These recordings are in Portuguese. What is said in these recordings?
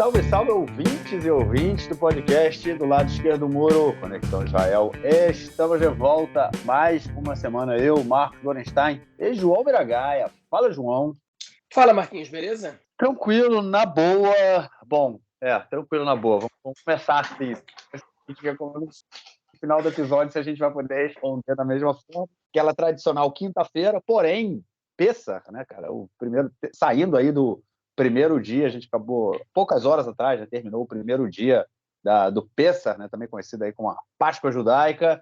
Salve, salve, ouvintes e ouvintes do podcast do lado esquerdo do muro, Conexão Israel. Estamos de volta mais uma semana, eu, Marcos Gorenstein e João Miragaia. Fala, João. Fala, Marquinhos, beleza? Tranquilo, na boa. Bom, tranquilo, na boa. Vamos começar assim. No final do episódio, se a gente vai poder responder da mesma forma. Aquela tradicional quinta-feira, porém, Pêssar, né, cara? O primeiro, saindo aí do primeiro dia, a gente acabou, poucas horas atrás, já terminou o primeiro dia do Pêssar, né, também conhecido aí como a Páscoa Judaica,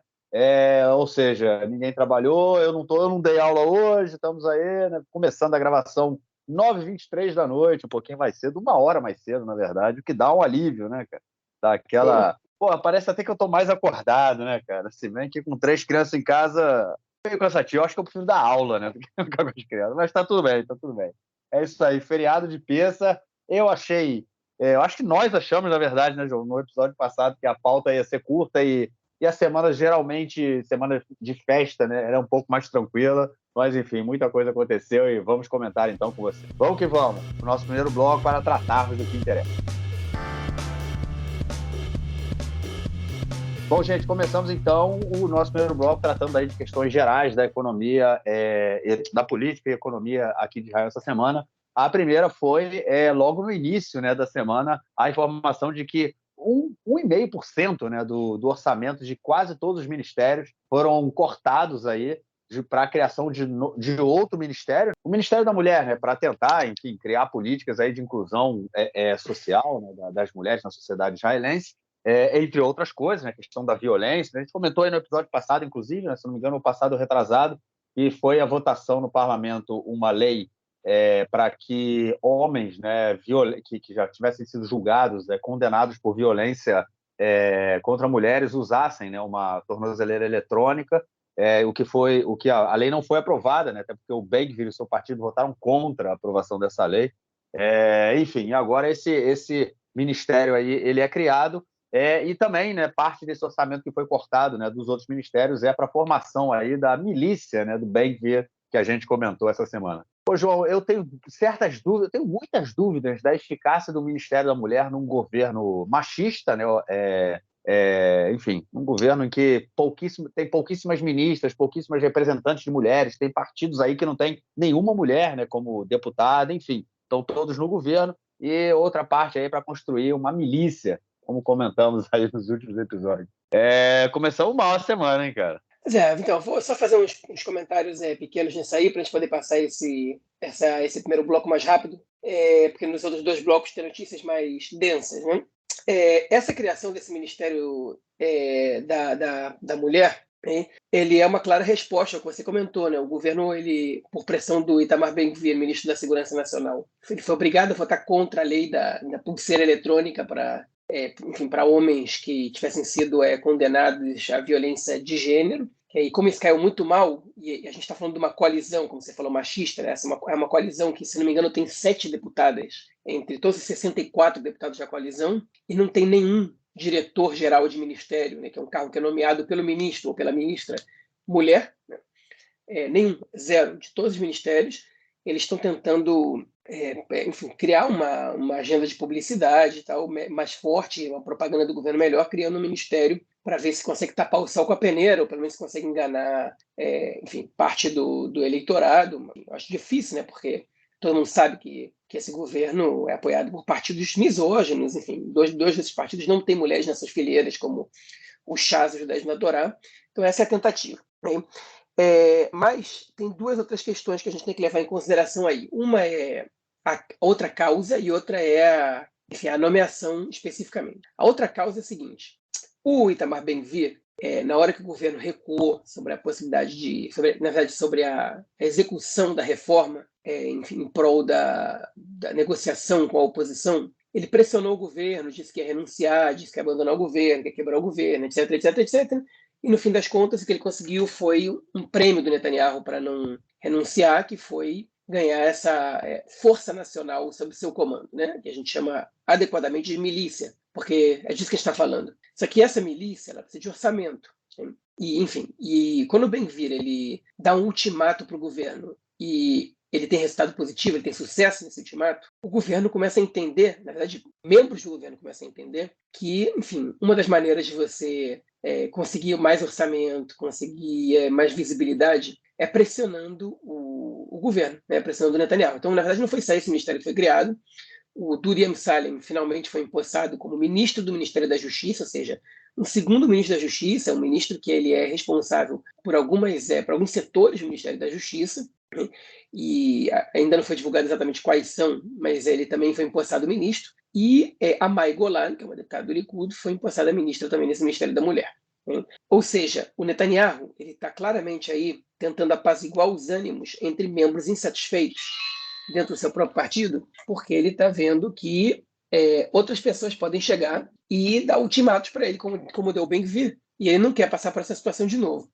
ou seja, ninguém trabalhou, eu não dei aula hoje, estamos aí, né, começando a gravação 9h23 da noite, um pouquinho mais cedo, 1 hora mais cedo, na verdade, o que dá um alívio, né, cara? Dá aquela... Pô, parece até que eu tô mais acordado, né, cara? Se bem que com 3 crianças em casa, meio cansativo, eu acho que eu preciso dar aula, né, do que ficar com as crianças, mas tá tudo bem, tá tudo bem. É isso aí, feriado de Pêssar. Eu acho que nós achamos, na verdade, né, João, no episódio passado, que a pauta ia ser curta e a semana, geralmente, semana de festa, né, era um pouco mais tranquila. Mas, enfim, muita coisa aconteceu e vamos comentar, então, com você. Vamos que vamos, o nosso primeiro bloco para tratarmos do que interessa. Bom, gente, começamos então o nosso primeiro bloco tratando aí de questões gerais da economia, da política e economia aqui de Israel essa semana. A primeira foi, logo no início, né, da semana, a informação de que 1,5%, né, do orçamento de quase todos os ministérios foram cortados aí para a criação de outro ministério, o Ministério da Mulher, né, para tentar, enfim, criar políticas aí de inclusão social, né, das mulheres na sociedade israelense. Entre outras coisas, né, a questão da violência. A gente comentou aí no episódio passado, inclusive, né, se não me engano, no passado retrasado, e foi a votação no parlamento uma lei para que homens, né, que já tivessem sido julgados, condenados por violência contra mulheres, usassem, né, uma tornozeleira eletrônica, o que a lei não foi aprovada, né, até porque o Ben-Gvir e o seu partido votaram contra a aprovação dessa lei. Enfim, agora esse ministério aí ele é criado. E também, né, parte desse orçamento que foi cortado, né, dos outros ministérios para a formação aí da milícia, né, do Ben-Gvir, que a gente comentou essa semana. Ô, João, eu tenho certas dúvidas, eu tenho muitas dúvidas da eficácia do Ministério da Mulher num governo machista, né, enfim, um governo em que tem pouquíssimas ministras, pouquíssimas representantes de mulheres, tem partidos aí que não tem nenhuma mulher, né, como deputada, enfim, estão todos no governo, e outra parte aí para construir uma milícia, como comentamos aí nos últimos episódios. Começamos mal a semana, hein, cara? Então, vou só fazer uns comentários pequenos nisso aí, para a gente poder passar esse primeiro bloco mais rápido, porque nos outros 2 blocos tem notícias mais densas, né? Essa criação desse Ministério da Mulher, ele é uma clara resposta ao que você comentou, né? O governo, por pressão do Itamar Ben-Gvir, ministro da Segurança Nacional, ele foi obrigado a votar contra a lei da pulseira eletrônica para homens que tivessem sido condenados à violência de gênero. E como isso caiu muito mal, e a gente está falando de uma coalizão, como você falou, machista, né? Essa é uma coalizão que, se não me engano, tem 7 deputadas, entre todos os 64 deputados da coalizão, e não tem nenhum diretor-geral de ministério, né, que é um cargo que é nomeado pelo ministro ou pela ministra mulher, né? Nenhum, zero, de todos os ministérios. Eles estão tentando enfim, criar uma agenda de publicidade tal, mais forte, uma propaganda do governo melhor, criando um ministério para ver se consegue tapar o sol com a peneira, ou pelo menos se consegue enganar enfim, parte do eleitorado. Eu acho difícil, né, porque todo mundo sabe que esse governo é apoiado por partidos misóginos, enfim, dois desses partidos não têm mulheres nessas fileiras, como o Shas e o Judaísmo da Torá. Então essa é a tentativa, né? Mas tem 2 outras questões que a gente tem que levar em consideração aí. Uma é a outra causa e outra é enfim, a nomeação especificamente. A outra causa é a seguinte: o Itamar Ben-Gvir, na hora que o governo recuou sobre a possibilidade sobre a execução da reforma, enfim, em prol da negociação com a oposição, ele pressionou o governo, disse que ia renunciar, disse que ia abandonar o governo, que ia quebrar o governo, etc, etc, etc. E, no fim das contas, o que ele conseguiu foi um prêmio do Netanyahu para não renunciar, que foi ganhar essa força nacional sob seu comando, né? Que a gente chama adequadamente de milícia, porque é disso que a gente está falando. Só que essa milícia ela precisa de orçamento. E, enfim, quando o Ben-Gvir ele dá um ultimato para o governo e ele tem resultado positivo, ele tem sucesso nesse ultimato, o governo começa a entender, na verdade, membros do governo começam a entender que, enfim, uma das maneiras de você conseguir mais orçamento, conseguir mais visibilidade, é pressionando o governo, né, pressionando o Netanyahu. Então, na verdade, não foi só esse ministério que foi criado. O Duri Amsallem finalmente foi empossado como ministro do Ministério da Justiça, ou seja, um segundo ministro da Justiça, um ministro que ele é responsável por alguns setores do Ministério da Justiça, né? E ainda não foi divulgado exatamente quais são, mas ele também foi empossado ministro. E a Mai Golan, que é uma deputada do Likud, foi empossada ministra também nesse Ministério da Mulher. Né? Ou seja, o Netanyahu ele está claramente aí tentando apaziguar os ânimos entre membros insatisfeitos dentro do seu próprio partido, porque ele está vendo que outras pessoas podem chegar e dar ultimatos para ele, como deu o Ben-Gvir, e ele não quer passar por essa situação de novo.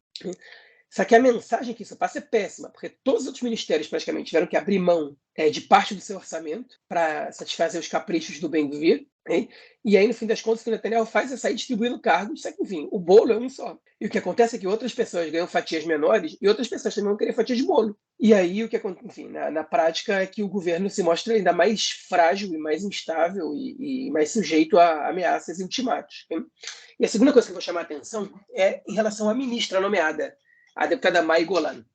Só que a mensagem que isso passa é péssima, porque todos os outros ministérios praticamente tiveram que abrir mão de parte do seu orçamento para satisfazer os caprichos do Ben-Gvir, né? E aí, no fim das contas, o que o Netanyahu faz é sair distribuindo cargos, só que, enfim, o bolo é um só. E o que acontece é que outras pessoas ganham fatias menores e outras pessoas também vão querer fatia de bolo. E aí, o que acontece, enfim, na prática, é que o governo se mostra ainda mais frágil e mais instável e mais sujeito a ameaças e ultimatos. Né? E a segunda coisa que eu vou chamar a atenção é em relação à ministra nomeada, a deputada Mai Golan.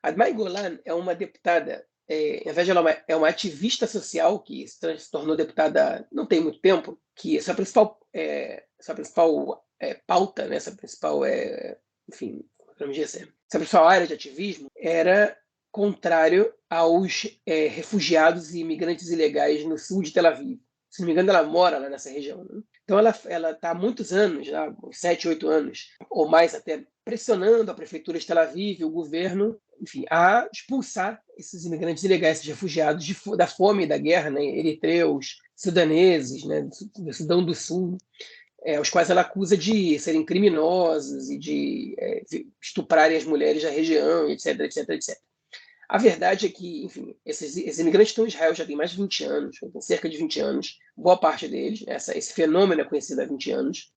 A Mai Golan é uma deputada, na verdade ela é uma ativista social que se tornou deputada não tem muito tempo, que sua principal pauta, né, sua principal, enfim, vamos dizer, sua principal área de ativismo era contrário aos refugiados e imigrantes ilegais no sul de Tel Aviv. Se não me engano, ela mora lá nessa região. Né? Então, ela está há muitos anos, já, 7, 8 anos, ou mais até, pressionando a prefeitura de Tel Aviv e o governo, enfim, a expulsar esses imigrantes ilegais, esses refugiados da fome e da guerra, né? Eritreus, sudaneses, né? Do Sudão do Sul, os quais ela acusa de serem criminosos e de estuprarem as mulheres da região, etc, etc, etc. A verdade é que, enfim, esses imigrantes estão em Israel já tem mais de 20 anos, tem cerca de 20 anos, boa parte deles, esse fenômeno é conhecido há 20 anos,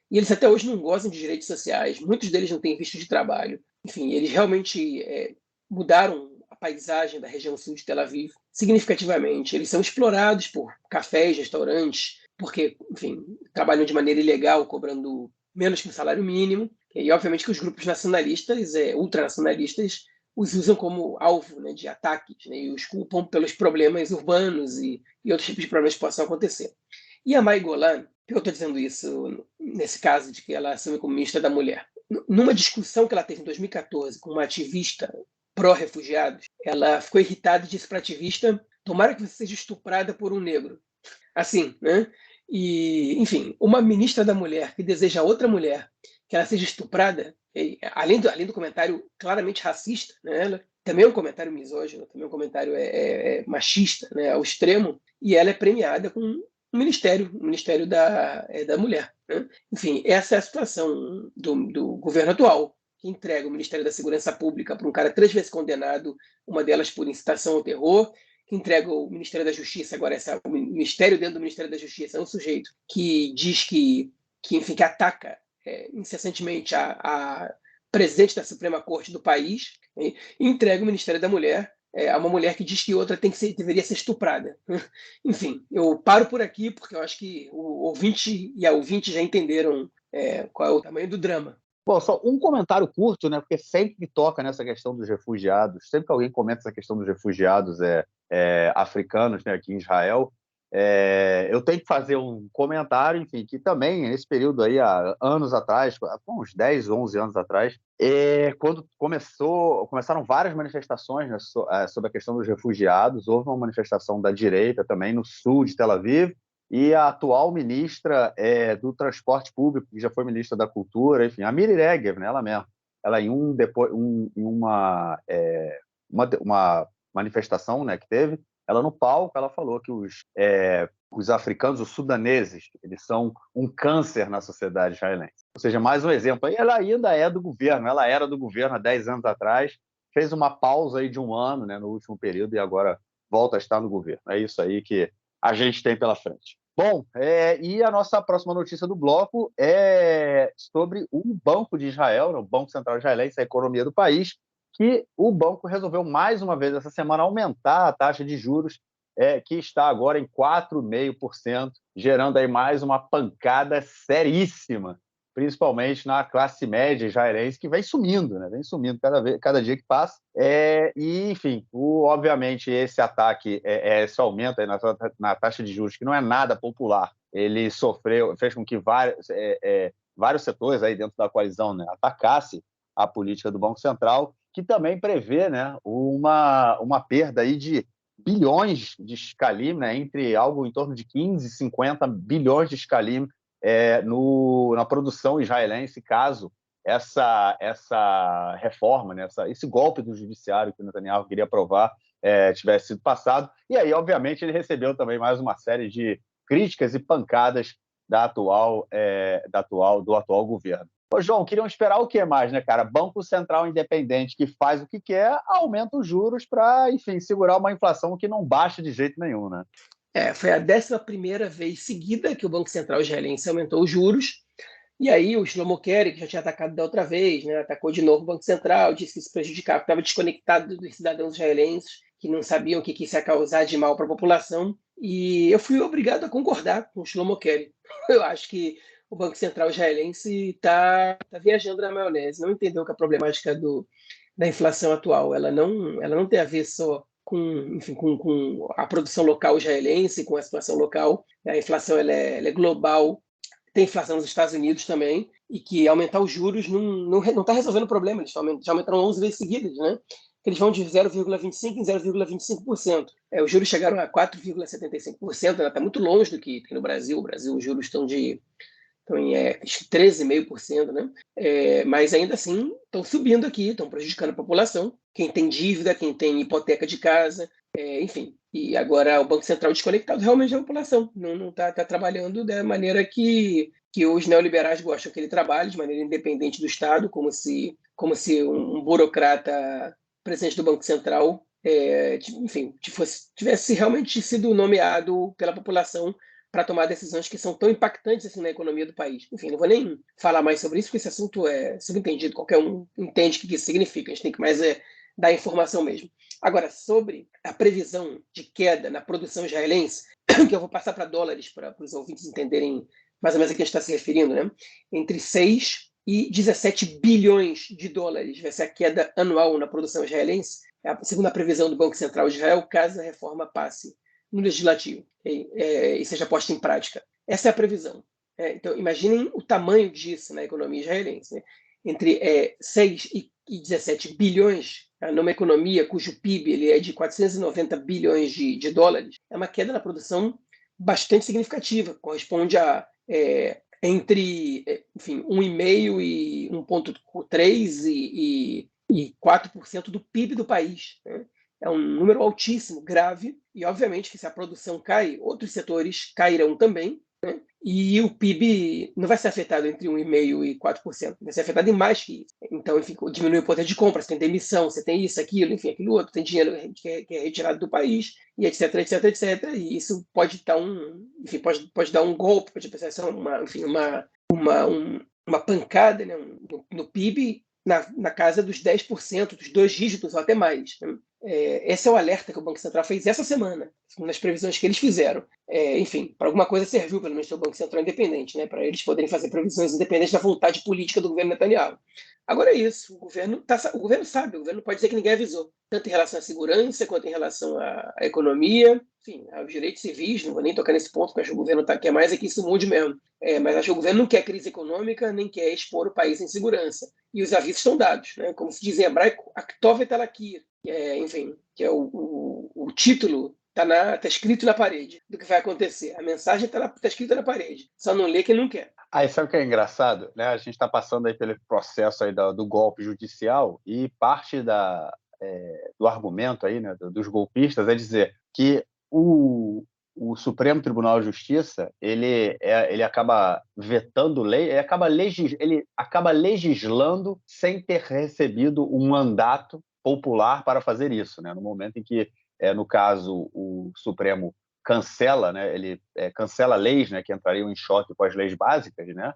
e eles até hoje não gozam de direitos sociais, muitos deles não têm visto de trabalho. Enfim, eles realmente mudaram a paisagem da região sul de Tel Aviv significativamente. Eles são explorados por cafés, restaurantes, porque, enfim, trabalham de maneira ilegal, cobrando menos que um salário mínimo, e obviamente que os grupos nacionalistas, ultranacionalistas, os usam como alvo, né, de ataques, né, e os culpam pelos problemas urbanos e outros tipos de problemas que possam acontecer. E a Mai Golan, por que eu estou dizendo isso nesse caso de que ela assume como ministra da Mulher? Numa discussão que ela teve em 2014 com uma ativista pró-refugiados, ela ficou irritada e disse para a ativista: tomara que você seja estuprada por um negro. Assim, né? E, enfim, uma ministra da Mulher que deseja a outra mulher que ela seja estuprada, além do comentário claramente racista, né? Também é um comentário misógino, também é um comentário machista, né? Ao extremo, e ela é premiada com o Ministério da Mulher. Né? Enfim, essa é a situação do governo atual, que entrega o Ministério da Segurança Pública para um cara 3 vezes condenado, uma delas por incitação ao terror, que entrega o Ministério da Justiça, agora o Ministério dentro do Ministério da Justiça é um sujeito que diz que enfim, que ataca incessantemente a presidente da Suprema Corte do país, e entrega o Ministério da Mulher a uma mulher que diz que outra deveria ser estuprada. Enfim, eu paro por aqui porque eu acho que o ouvinte e a ouvinte já entenderam qual é o tamanho do drama. Bom, só um comentário curto, né? Porque sempre que toca nessa questão dos refugiados, sempre que alguém comenta essa questão dos refugiados africanos, né, aqui em Israel, eu tenho que fazer um comentário, enfim, que também, nesse período aí, há anos atrás, uns 10, 11 anos atrás, quando começaram várias manifestações, né, sobre a questão dos refugiados, houve uma manifestação da direita também no sul de Tel Aviv, e a atual ministra do Transporte Público, que já foi ministra da Cultura, enfim, a Miri Regev, né, ela mesma, ela em uma manifestação, né, que teve, ela no palco, ela falou que os africanos, os sudaneses, eles são um câncer na sociedade israelense. Ou seja, mais um exemplo. E ela ainda é do governo, ela era do governo há 10 anos atrás, fez uma pausa aí de 1 ano, né, no último período, e agora volta a estar no governo. É isso aí que a gente tem pela frente. Bom, e a nossa próxima notícia do bloco é sobre o Banco de Israel, o Banco Central Israelense, a economia do país, que o banco resolveu, mais uma vez, essa semana, aumentar a taxa de juros, que está agora em 4,5%, gerando aí mais uma pancada seríssima, principalmente na classe média israelense, que vem sumindo, né? Vem sumindo cada dia que passa. E, enfim, obviamente, esse ataque, esse aumento aí na taxa de juros, que não é nada popular, ele fez com que vários setores aí dentro da coalizão, né, atacassem a política do Banco Central, que também prevê, né, uma perda aí de bilhões de escalim, né, entre algo em torno de 15 e 50 bilhões de escalim na produção israelense, caso essa reforma, né, esse golpe do judiciário que o Netanyahu queria aprovar tivesse sido passado. E aí, obviamente, ele recebeu também mais uma série de críticas e pancadas do atual governo. Ô, João, queriam esperar o que mais, né, cara? Banco Central independente que faz o que quer, aumenta os juros para, enfim, segurar uma inflação que não baixa de jeito nenhum, né? Foi a 11ª vez seguida que o Banco Central israelense aumentou os juros. E aí o Shlomo Kerry, que já tinha atacado da outra vez, né, atacou de novo o Banco Central, disse que isso prejudicava, estava desconectado dos cidadãos israelenses, que não sabiam o que isso ia causar de mal para a população. E eu fui obrigado a concordar com o Shlomo Kerry. Eu acho que o Banco Central israelense está viajando na maionese, não entendeu que a problemática da inflação atual ela não tem a ver só enfim, com a produção local israelense, com a situação local. A inflação ela é global, tem inflação nos Estados Unidos também, e que aumentar os juros não está resolvendo o problema. Eles já aumentaram 11 vezes seguidas, né? Eles vão de 0,25% em 0,25%. Os juros chegaram a 4,75%, está muito longe do que tem no Brasil. No Brasil, os juros estão em 13,5%, né? Mas ainda assim estão subindo aqui, estão prejudicando a população. Quem tem dívida, quem tem hipoteca de casa, enfim. E agora o Banco Central desconectado realmente da população. Não está trabalhando da maneira que os neoliberais gostam que ele trabalhe, de maneira independente do Estado, como se um burocrata presidente do Banco Central enfim, tivesse realmente sido nomeado pela população para tomar decisões que são tão impactantes assim na economia do país. Enfim, não vou nem falar mais sobre isso, porque esse assunto é subentendido, qualquer um entende o que isso significa, a gente tem que mais dar informação mesmo. Agora, sobre a previsão de queda na produção israelense, que eu vou passar para dólares, para os ouvintes entenderem mais ou menos a que a gente está se referindo, né? Entre 6 e 17 bilhões de dólares vai ser a queda anual na produção israelense, segundo a previsão do Banco Central de Israel, caso a reforma passe no legislativo e seja posta em prática. Essa é a previsão. Então, imaginem o tamanho disso na economia israelense. Né? Entre 6 e 17 bilhões, numa economia cujo PIB ele é de 490 bilhões de dólares, é uma queda na produção bastante significativa, corresponde a entre, enfim, 1,5% e 1,3% e 4% do PIB do país. Né? É um número altíssimo, grave, e obviamente que se a produção cai, outros setores cairão também, né? E o PIB não vai ser afetado entre 1,5% e 4%, vai ser afetado em mais que isso. Então, enfim, diminui o poder de compra, você tem demissão, você tem isso, aquilo, enfim, aquilo outro, tem dinheiro que é retirado do país, e etc, etc, etc. E isso pode dar pode dar um golpe, pode ser uma pancada, né, no PIB na casa dos 10%, dos 2 dígitos ou até mais. Né? Esse é o alerta que o Banco Central fez essa semana, nas previsões que eles fizeram. Enfim, para alguma coisa serviu, pelo menos, o Banco Central independente, né, para eles poderem fazer previsões independentes da vontade política do governo Netanyahu. Agora é isso, o governo sabe, o governo pode dizer que ninguém avisou, tanto em relação à segurança, quanto em relação à economia, enfim, aos direitos civis, não vou nem tocar nesse ponto, porque acho que o governo quer mais é que isso mude mesmo. Mas acho que o governo não quer crise econômica, nem quer expor o país em segurança. E os avisos estão dados, né? Como se diz em hebraico, Aktovet Alakir, enfim, que é o título está escrito na parede do que vai acontecer. A mensagem está escrita na parede. Só não lê quem não quer. Aí sabe o que é engraçado? Né? A gente está passando aí pelo processo aí do golpe judicial e parte do argumento aí, né, dos golpistas é dizer que o Supremo Tribunal de Justiça ele acaba vetando lei, ele acaba legislando sem ter recebido um mandato popular para fazer isso, né? No momento em que, no caso, o Supremo cancela, né? Ele cancela leis, né, que entrariam em choque com as leis básicas, né?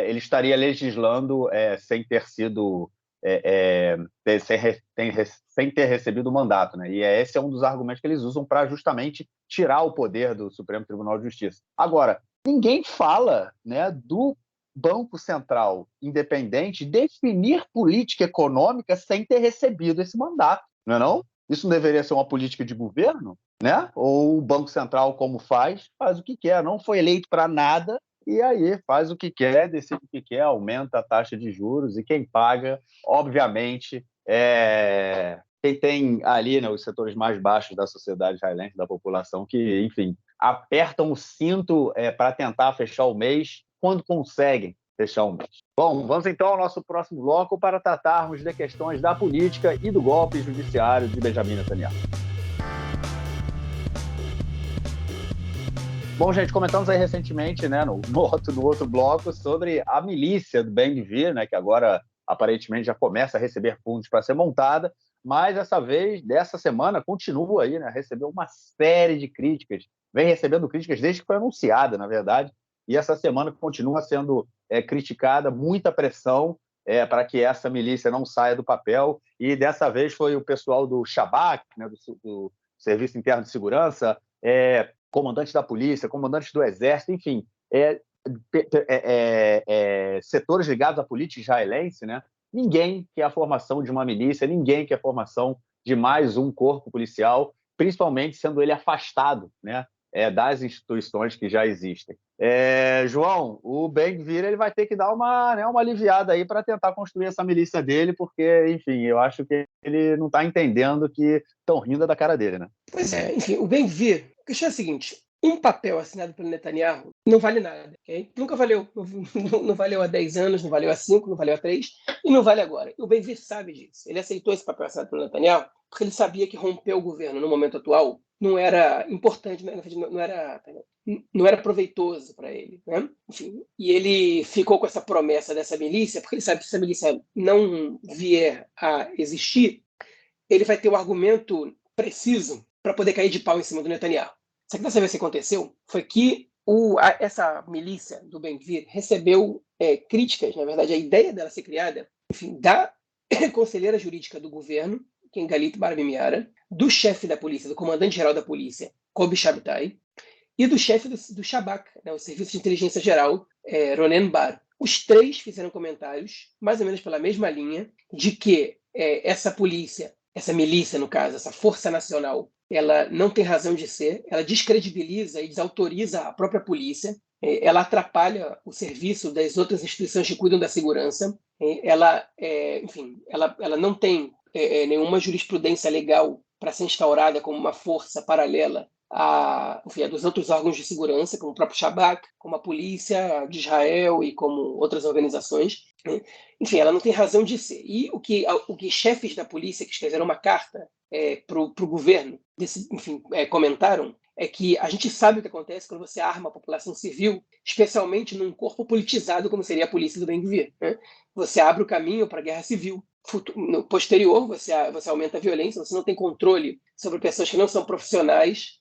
Ele estaria legislando sem ter sido sem ter recebido o mandato, né? E esse é um dos argumentos que eles usam para justamente tirar o poder do Supremo Tribunal de Justiça. Agora, ninguém fala, né, do Banco Central independente definir política econômica sem ter recebido esse mandato, não é não? Isso não deveria ser uma política de governo, né? Ou o Banco Central, como faz o que quer, não foi eleito para nada, e aí faz o que quer, decide o que quer, aumenta a taxa de juros, e quem paga, obviamente, quem tem ali, né, os setores mais baixos da sociedade israelense, da população, que, enfim, apertam o cinto para tentar fechar o mês quando conseguem fechar o mês. Bom, vamos então ao nosso próximo bloco para tratarmos de questões da política e do golpe judiciário de Benjamin Netanyahu. Bom, gente, comentamos aí recentemente, né, no outro bloco, sobre a milícia do Ben-Gvir, né, que agora aparentemente já começa a receber fundos para ser montada, mas dessa semana, continua aí, né, recebeu uma série de críticas, vem recebendo críticas desde que foi anunciada, na verdade, e essa semana continua sendo criticada, muita pressão para que essa milícia não saia do papel, e dessa vez foi o pessoal do Shabak, né, do Serviço Interno de Segurança, comandantes da polícia, comandantes do exército, enfim, setores ligados à política israelense, né? Ninguém quer a formação de uma milícia, ninguém quer a formação de mais um corpo policial, principalmente sendo ele afastado, né, das instituições que já existem. João, o Ben-Gvir ele vai ter que dar uma aliviada aí para tentar construir essa milícia dele, porque, enfim, eu acho que ele não está entendendo que estão rindo da cara dele, né? Pois é, enfim, o Ben-Gvir, a questão é a seguinte: um papel assinado pelo Netanyahu não vale nada, ok? Nunca valeu. Não valeu há 10 anos, não valeu há 5, não valeu há 3 e não vale agora. E o Ben-Gvir sabe disso. Ele aceitou esse papel assinado pelo Netanyahu porque ele sabia que romper o governo no momento atual não era importante, não era proveitoso para ele, né? Enfim, e ele ficou com essa promessa dessa milícia porque ele sabe que se essa milícia não vier a existir, ele vai ter o argumento preciso para poder cair de pau em cima do Netanyahu. Só que dessa vez o que aconteceu foi que essa milícia do Ben-Gvir recebeu críticas, na verdade a ideia dela ser criada, enfim, da conselheira jurídica do governo, que é Galit Barbi-Miara, do chefe da polícia, do comandante-geral da polícia, Kobi Shabtai, e do chefe do Shabak, né, o Serviço de Inteligência Geral, Ronen Bar. Os três fizeram comentários, mais ou menos pela mesma linha, de que essa polícia, essa milícia, no caso, essa força nacional, ela não tem razão de ser, ela descredibiliza e desautoriza a própria polícia, ela atrapalha o serviço das outras instituições que cuidam da segurança, enfim, ela não tem nenhuma jurisprudência legal para ser instaurada como uma força paralela enfim, a dos outros órgãos de segurança, como o próprio Shabak, como a polícia de Israel e como outras organizações. Enfim, ela não tem razão de ser. E o que chefes da polícia que escreveram uma carta para o governo, enfim, comentaram, é que a gente sabe o que acontece quando você arma a população civil, especialmente num corpo politizado como seria a polícia do Ben-Gvir, né? Você abre o caminho para a guerra civil. No posterior, você aumenta a violência, você não tem controle sobre pessoas que não são profissionais,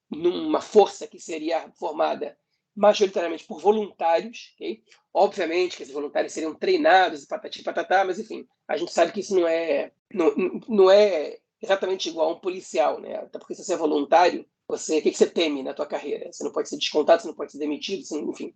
numa força que seria formada majoritariamente por voluntários, okay? Obviamente que esses voluntários seriam treinados, patati patatá, mas enfim, a gente sabe que isso não é exatamente igual a um policial, né? Até porque se você é voluntário, o que você teme na tua carreira? Você não pode ser descontado, você não pode ser demitido, enfim.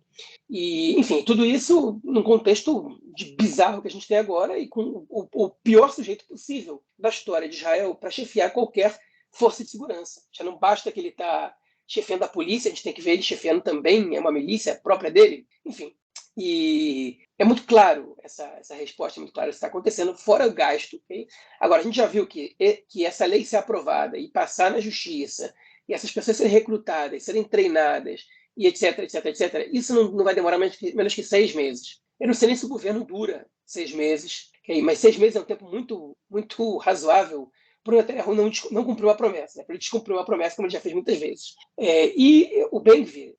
E, enfim, tudo isso num contexto de bizarro que a gente tem agora e com o pior sujeito possível da história de Israel para chefiar qualquer força de segurança. Já não basta que ele está chefiando a polícia, a gente tem que ver ele chefiando também uma milícia própria dele. Enfim, e é muito claro essa resposta, é muito claro o que está acontecendo, fora o gasto. Okay? Agora, a gente já viu que essa lei ser aprovada e passar na justiça, e essas pessoas serem recrutadas, serem treinadas, e etc, etc, etc, isso não vai demorar menos que 6 meses. Eu não sei nem se o governo dura 6 meses, okay? Mas 6 meses é um tempo muito, muito razoável para o Netanyahu não cumpriu a promessa, né? Para ele descumprir uma promessa, como ele já fez muitas vezes. E o Ben-Gvir,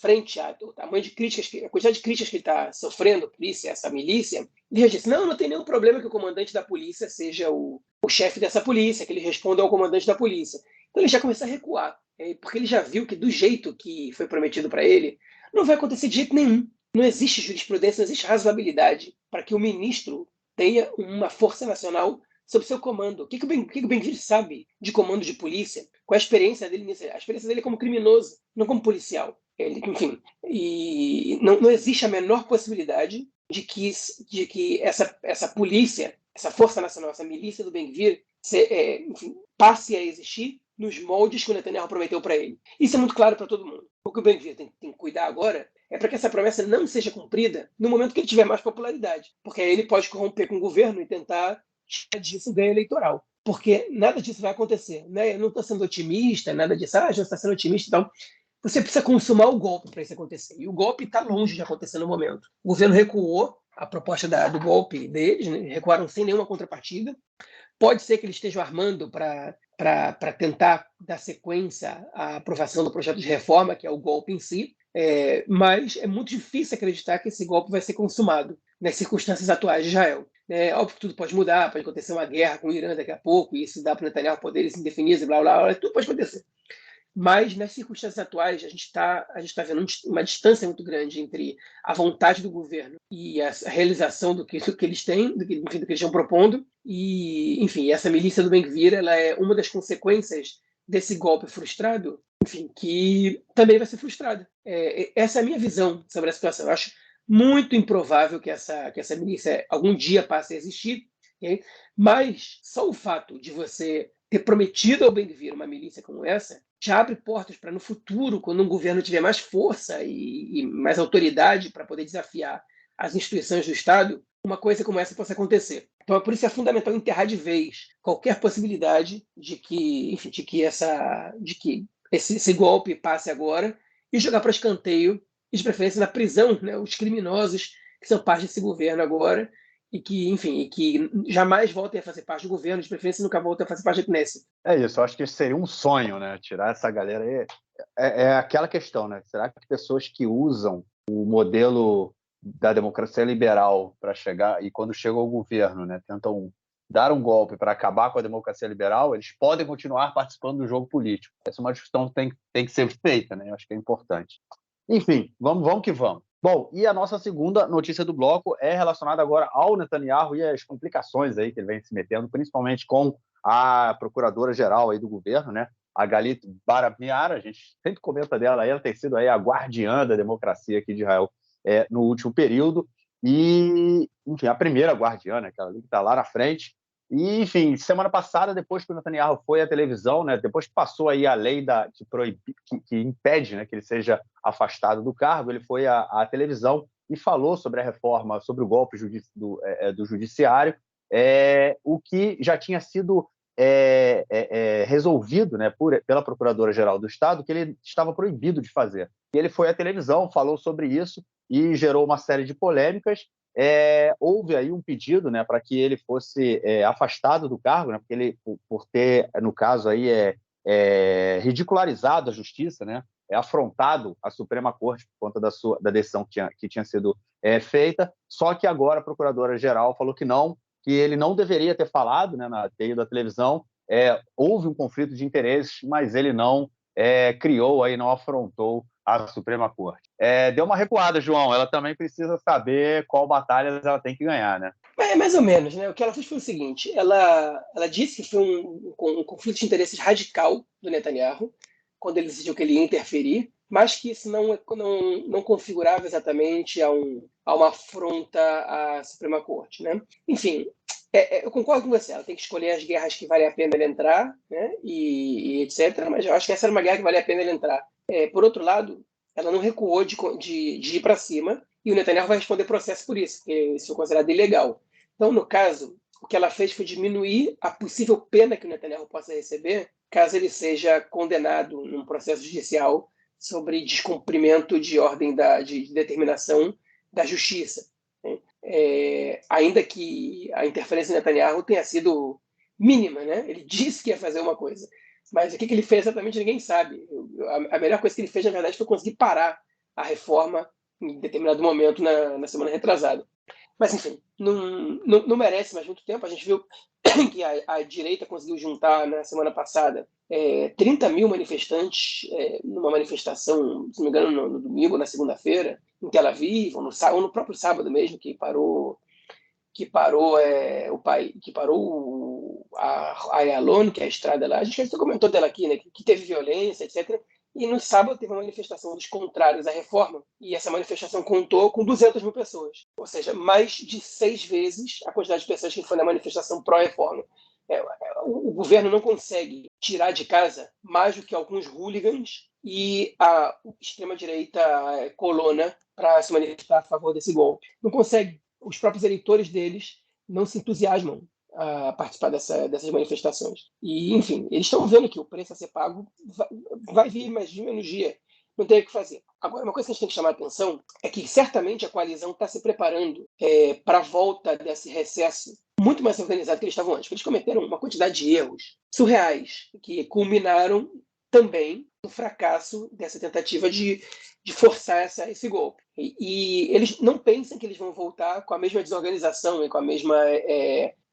frente ao tamanho de críticas, a quantidade de críticas que ele está sofrendo por isso, essa milícia, ele já disse, não tem nenhum problema que o comandante da polícia seja o chefe dessa polícia, que ele responda ao comandante da polícia. Então ele já começa a recuar, porque ele já viu que do jeito que foi prometido para ele, não vai acontecer de jeito nenhum. não existe jurisprudência, não existe razoabilidade para que o ministro tenha uma força nacional sob seu comando. O que o Ben-Gvir sabe de comando de polícia? Qual a experiência dele nisso? A experiência dele é como criminoso, não como policial. Enfim, e não existe a menor possibilidade de que essa polícia, essa força nacional, essa milícia do Ben-Gvir passe a existir nos moldes que o Netanyahu prometeu para ele. Isso é muito claro para todo mundo. O que o Ben-Gvir tem que cuidar agora é para que essa promessa não seja cumprida no momento que ele tiver mais popularidade, porque aí ele pode corromper com o governo e tentar tirar disso ganho eleitoral. Porque nada disso vai acontecer. Né? Eu não estou sendo otimista, nada disso. Já está sendo otimista. Então, você precisa consumar o golpe para isso acontecer. E o golpe está longe de acontecer no momento. O governo recuou a proposta do golpe deles, né? Recuaram sem nenhuma contrapartida. Pode ser que eles estejam armando para tentar dar sequência à aprovação do projeto de reforma, que é o golpe em si, mas é muito difícil acreditar que esse golpe vai ser consumado nas circunstâncias atuais de Israel. Óbvio que tudo pode mudar, pode acontecer uma guerra com o Irã daqui a pouco, e isso dá para o Netanyahu poderes indefinidos e blá, blá, blá, tudo pode acontecer. Mas, nas circunstâncias atuais, a gente está vendo uma distância muito grande entre a vontade do governo e a realização do que eles têm, do que eles estão propondo. E, enfim, essa milícia do Ben-Gvir, ela é uma das consequências desse golpe frustrado, enfim, que também vai ser frustrada. Essa é a minha visão sobre a situação. Eu acho muito improvável que essa milícia algum dia passe a existir, okay? Mas só o fato de você ter prometido ao Ben-Gvir uma milícia como essa já abre portas para, no futuro, quando um governo tiver mais força e mais autoridade para poder desafiar as instituições do Estado, uma coisa como essa possa acontecer. Então, por isso é fundamental enterrar de vez qualquer possibilidade de que esse golpe passe agora e jogar para escanteio, e de preferência na prisão, né, os criminosos que são parte desse governo agora, e que jamais voltem a fazer parte do governo, de preferência nunca voltem a fazer parte da Knesset. É isso, eu acho que seria um sonho, né? Tirar essa galera aí. É aquela questão, né? Será que pessoas que usam o modelo da democracia liberal para chegar, e quando chegam ao governo, né, tentam dar um golpe para acabar com a democracia liberal, eles podem continuar participando do jogo político? Essa é uma discussão que tem que ser feita, né? Eu acho que é importante. Enfim, vamos que vamos. Bom, e a nossa segunda notícia do bloco é relacionada agora ao Netanyahu e as complicações aí que ele vem se metendo, principalmente com a procuradora-geral aí do governo, né? A Galit Barab-Miara, a gente sempre comenta dela, ela tem sido aí a guardiã da democracia aqui de Israel no último período, e, enfim, a primeira guardiã, né? Aquela ali que está lá na frente. E, enfim, semana passada, depois que o Netanyahu foi à televisão, né, depois que passou aí a lei que impede, né, que ele seja afastado do cargo, ele foi à televisão e falou sobre a reforma, sobre o golpe do judiciário, o que já tinha sido resolvido, né, pela Procuradora-Geral do Estado, que ele estava proibido de fazer. E ele foi à televisão, falou sobre isso e gerou uma série de polêmicas. Houve aí um pedido, né, para que ele fosse afastado do cargo, né, porque ele, por ter, no caso, aí, ridicularizado a justiça, né, afrontado a Suprema Corte por conta da decisão que tinha sido feita, só que agora a Procuradora-Geral falou que não, que ele não deveria ter falado, né, na TI da televisão. Houve um conflito de interesses, mas ele não criou, aí, não afrontou a Suprema Corte. Deu uma recuada, João. Ela também precisa saber qual batalha ela tem que ganhar, né? Mais ou menos, né? O que ela fez foi o seguinte: ela disse que foi um conflito de interesses radical do Netanyahu, quando ele decidiu que ele ia interferir, mas que isso não configurava exatamente a uma afronta à Suprema Corte, né? Enfim, eu concordo com você. Ela tem que escolher as guerras que vale a pena ele entrar, né? E etc. Mas eu acho que essa era uma guerra que vale a pena ele entrar. Por outro lado, ela não recuou de ir para cima, e o Netanyahu vai responder processo por isso, porque isso foi considerado ilegal. Então, no caso, o que ela fez foi diminuir a possível pena que o Netanyahu possa receber caso ele seja condenado num processo judicial sobre descumprimento de ordem de determinação da justiça. Ainda que a interferência do Netanyahu tenha sido mínima, né? Ele disse que ia fazer uma coisa, mas o que ele fez exatamente ninguém sabe. A melhor coisa que ele fez, na verdade, foi conseguir parar a reforma em determinado momento na semana retrasada. Mas, enfim, não merece mais muito tempo. A gente viu que a direita conseguiu juntar na semana passada 30 mil manifestantes numa manifestação, se não me engano, no domingo, na segunda-feira, em Tel Aviv, ou no próprio sábado mesmo, que parou a Ayalon, que é a estrada lá. A gente já comentou dela aqui, né, que teve violência, etc. E no sábado teve uma manifestação dos contrários à reforma, e essa manifestação contou com 200 mil pessoas, ou seja, mais de 6 vezes a quantidade de pessoas que foi na manifestação pró-reforma. O governo não consegue tirar de casa mais do que alguns hooligans e a extrema-direita colona para se manifestar a favor desse golpe. Não consegue. Os próprios eleitores deles não se entusiasmam a participar dessas manifestações. E, enfim, eles estão vendo que o preço a ser pago vai vir mais de menos dia. Não tem o que fazer. Agora, uma coisa que a gente tem que chamar a atenção é que certamente a coalizão está se preparando para a volta desse recesso muito mais organizado que eles estavam antes. Eles cometeram uma quantidade de erros surreais que culminaram também no fracasso dessa tentativa de forçar esse golpe. E eles não pensam que eles vão voltar com a mesma desorganização e com a mesma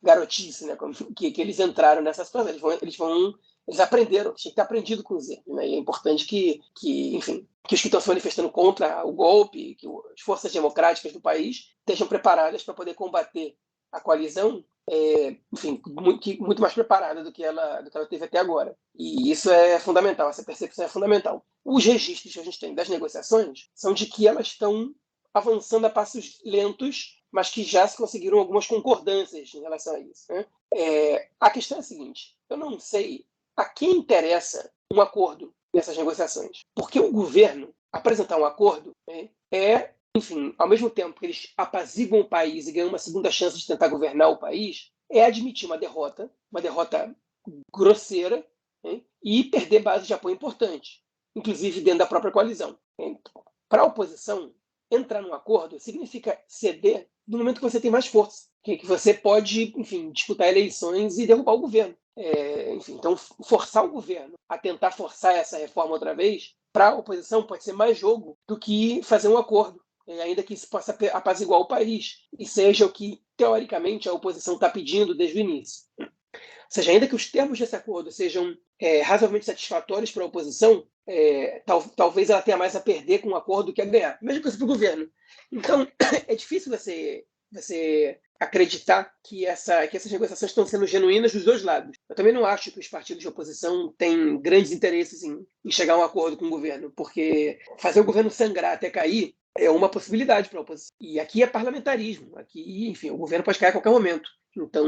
garotice, né, que eles entraram nessa situação. Eles aprenderam, tinha que ter aprendido com os erros. Né? E é importante que enfim, que os que estão se manifestando contra o golpe, que as forças democráticas do país estejam preparadas para poder combater a coalizão, enfim, muito mais preparada do que ela teve até agora. E isso é fundamental, essa percepção é fundamental. Os registros que a gente tem das negociações são de que elas estão avançando a passos lentos, mas que já se conseguiram algumas concordâncias em relação a isso. Né? A questão é a seguinte, eu não sei a quem interessa um acordo nessas negociações, porque o governo apresentar um acordo enfim, ao mesmo tempo que eles apaziguam o país e ganham uma segunda chance de tentar governar o país, é admitir uma derrota grosseira, né, e perder base de apoio importante, inclusive dentro da própria coalizão. Para a oposição, entrar num acordo significa ceder no momento que você tem mais força, que você pode, enfim, disputar eleições e derrubar o governo. Enfim, então, forçar o governo a tentar forçar essa reforma outra vez, para a oposição pode ser mais jogo do que fazer um acordo, ainda que isso possa apaziguar o país, e seja o que, teoricamente, a oposição está pedindo desde o início. Ou seja, ainda que os termos desse acordo sejam razoavelmente satisfatórios para a oposição, talvez ela tenha mais a perder com o acordo do que a ganhar. Mesma coisa para o governo. Então, é difícil você acreditar que essas negociações estão sendo genuínas dos dois lados. Eu também não acho que os partidos de oposição têm grandes interesses em chegar a um acordo com o governo, porque fazer o governo sangrar até cair é uma possibilidade para a oposição. E aqui é parlamentarismo. Aqui, enfim, o governo pode cair a qualquer momento. Então,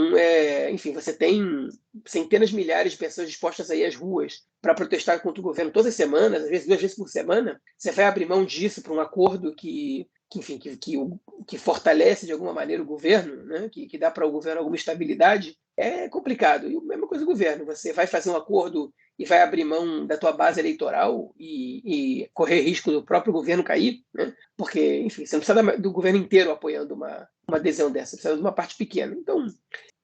enfim, você tem centenas de milhares de pessoas dispostas a ir às ruas para protestar contra o governo todas as semanas, às vezes 2 vezes por semana. Você vai abrir mão disso para um acordo que fortalece de alguma maneira o governo, né? que dá para o governo alguma estabilidade, é complicado. E a mesma coisa do governo. Você vai fazer um acordo e vai abrir mão da tua base eleitoral e correr risco do próprio governo cair, né? Porque, enfim, você não precisa do governo inteiro apoiando uma adesão dessa, você precisa de uma parte pequena. Então,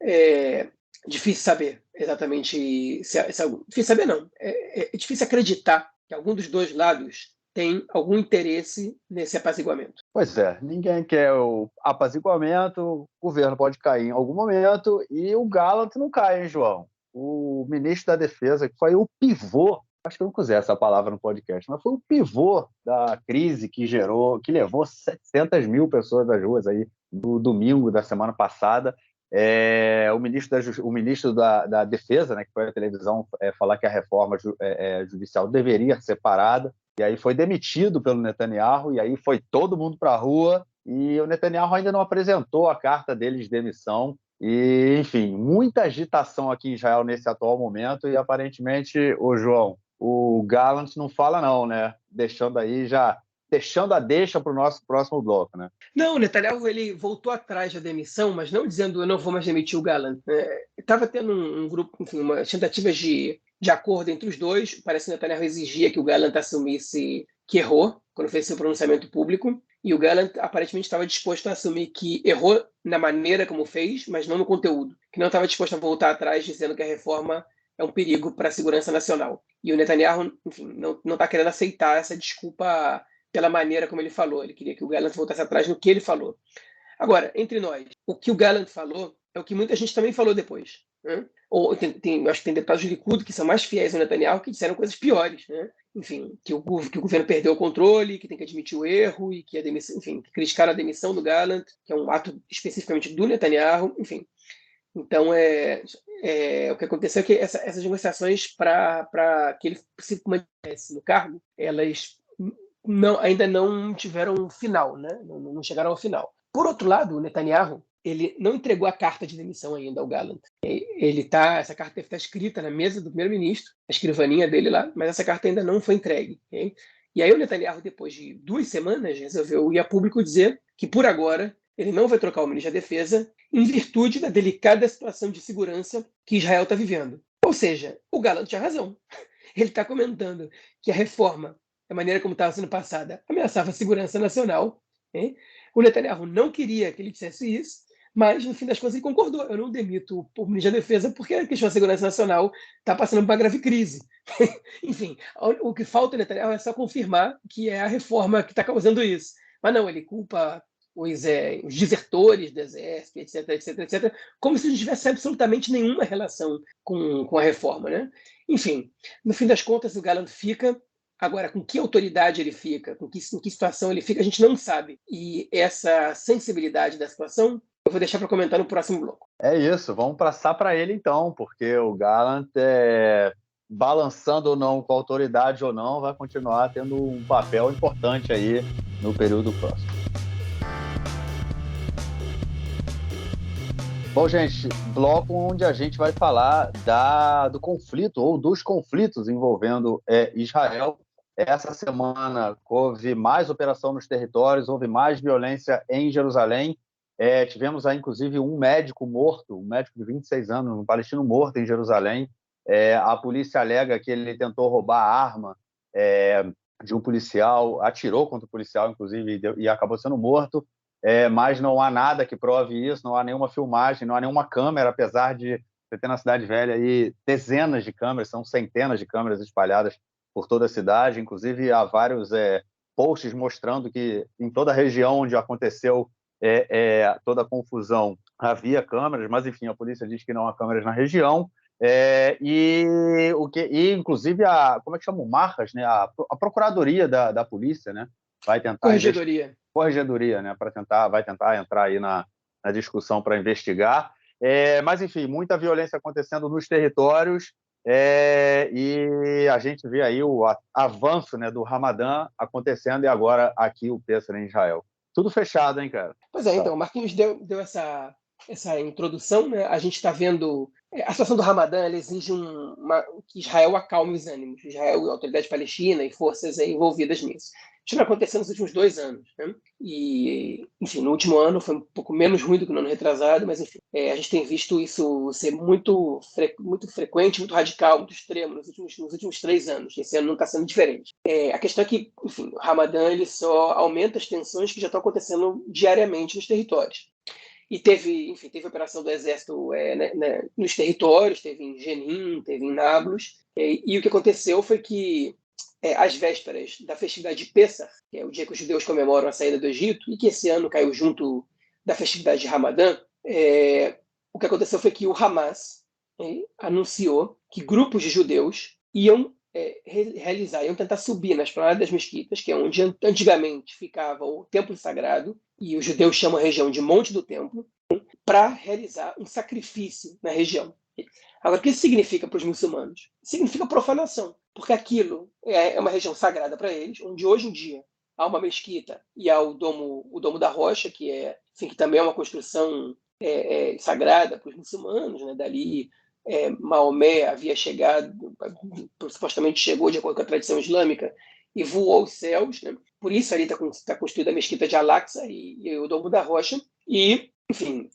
é difícil saber exatamente difícil saber não, é difícil acreditar que algum dos dois lados tem algum interesse nesse apaziguamento. Pois é, ninguém quer o apaziguamento, o governo pode cair em algum momento e o Gallant não cai, hein, João? O ministro da Defesa, que foi o pivô, acho que eu não usei essa palavra no podcast, mas foi o pivô da crise que levou 700 mil pessoas das ruas aí no domingo da semana passada. O ministro da Defesa, né, que foi à televisão falar que a reforma judicial deveria ser parada, e aí foi demitido pelo Netanyahu, e aí foi todo mundo para a rua, e o Netanyahu ainda não apresentou a carta dele de demissão. E, enfim, muita agitação aqui em Israel nesse atual momento, e aparentemente, João, o Gallant não fala não, né? Deixando a deixa para o nosso próximo bloco, né? Não, o Netanyahu ele voltou atrás da demissão, mas não dizendo eu não vou mais demitir o Gallant. Estava tendo um grupo, enfim, uma tentativa de acordo entre os dois. Parece que o Netanyahu exigia que o Gallant assumisse que errou quando fez seu pronunciamento público, e o Gallant aparentemente estava disposto a assumir que errou na maneira como fez, mas não no conteúdo, que não estava disposto a voltar atrás dizendo que a reforma é um perigo para a segurança nacional. E o Netanyahu, enfim, não está querendo aceitar essa desculpa pela maneira como ele falou. Ele queria que o Gallant voltasse atrás no que ele falou. Agora, entre nós, o que o Gallant falou é o que muita gente também falou depois. Né? Ou acho que tem deputados do Likud que são mais fiéis ao Netanyahu que disseram coisas piores. Né? Enfim, que o governo perdeu o controle, que tem que admitir o erro e que a demissão, enfim, que criticaram a demissão do Gallant, que é um ato especificamente do Netanyahu, enfim. Então, o que aconteceu é que essas negociações para que ele se mantivesse no cargo, elas ainda não tiveram final, né? Não chegaram ao final. Por outro lado, o Netanyahu, ele não entregou a carta de demissão ainda ao Gallant. Essa carta deve estar escrita na mesa do primeiro-ministro, a escrivaninha dele lá, mas essa carta ainda não foi entregue. Okay? E aí o Netanyahu, depois de 2 semanas, resolveu ir a público dizer que, por agora, ele não vai trocar o ministro da Defesa em virtude da delicada situação de segurança que Israel está vivendo. Ou seja, o Gallant tinha razão. Ele está comentando que a reforma, da maneira como estava sendo passada, ameaçava a segurança nacional. Hein? O Netanyahu não queria que ele dissesse isso, mas, no fim das contas, ele concordou. Eu não demito o ministro da Defesa porque a questão da segurança nacional está passando por uma grave crise. Enfim, o que falta ao Netanyahu é só confirmar que é a reforma que está causando isso. Mas não, ele culpa os desertores do exército, etc, etc, etc, como se não tivesse absolutamente nenhuma relação com a reforma. Né? Enfim, no fim das contas, o Gallant fica. Agora, com que autoridade ele fica, em que situação ele fica, a gente não sabe. E essa sensibilidade da situação, eu vou deixar para comentar no próximo bloco. É isso, vamos passar para ele então, porque o Gallant, balançando ou não, com autoridade ou não, vai continuar tendo um papel importante aí no período próximo. Bom, gente, bloco onde a gente vai falar do conflito ou dos conflitos envolvendo Israel. Essa semana houve mais operação nos territórios, houve mais violência em Jerusalém. Tivemos aí, inclusive, um médico morto, um médico de 26 anos, um palestino morto em Jerusalém. A polícia alega que ele tentou roubar a arma de um policial, atirou contra o policial, inclusive, e acabou sendo morto. Mas não há nada que prove isso, não há nenhuma filmagem, não há nenhuma câmera, apesar de você ter na Cidade Velha aí dezenas de câmeras, são centenas de câmeras espalhadas por toda a cidade, inclusive há vários posts mostrando que em toda a região onde aconteceu toda a confusão havia câmeras, mas enfim, a polícia diz que não há câmeras na região, inclusive como é que chama o Marcas, né? A Procuradoria da Polícia, né? Vai tentar corregedoria, né? Vai tentar entrar aí na discussão para investigar, mas enfim, muita violência acontecendo nos territórios. E a gente vê aí o avanço, né, do Ramadã acontecendo e agora aqui o Pêssar em Israel. Tudo fechado, hein, cara? Pois é, então, o Marquinhos deu essa introdução, né? A gente está vendo a situação do Ramadã, ela exige que Israel acalme os ânimos. Israel, a autoridade palestina e forças envolvidas nisso. Isso não aconteceu nos últimos 2 anos. Né? E, enfim, no último ano foi um pouco menos ruim do que no ano retrasado, mas, enfim, a gente tem visto isso ser muito frequente, muito radical, muito extremo nos últimos 3 anos. Esse ano não está sendo diferente. A questão é que, enfim, o Ramadã ele só aumenta as tensões que já estão acontecendo diariamente nos territórios. E teve a operação do Exército nos territórios, teve em Jenin, teve em Nablus. E o que aconteceu foi que, às vésperas da festividade de Pêssar, que é o dia que os judeus comemoram a saída do Egito, e que esse ano caiu junto da festividade de Ramadã, o que aconteceu foi que o Hamas anunciou que grupos de judeus iam tentar subir na esplanada das mesquitas, que é onde antigamente ficava o templo sagrado, e os judeus chamam a região de Monte do Templo, para realizar um sacrifício na região. Agora, o que isso significa para os muçulmanos? Significa profanação, porque aquilo é uma região sagrada para eles, onde hoje em dia há uma mesquita e há o Domo da Rocha, que também é uma construção sagrada para os muçulmanos, né? Dali Maomé havia chegado, supostamente chegou de acordo com a tradição islâmica, e voou aos céus. Né? Por isso ali está construída a mesquita de Al-Aqsa e o Domo da Rocha. E, enfim,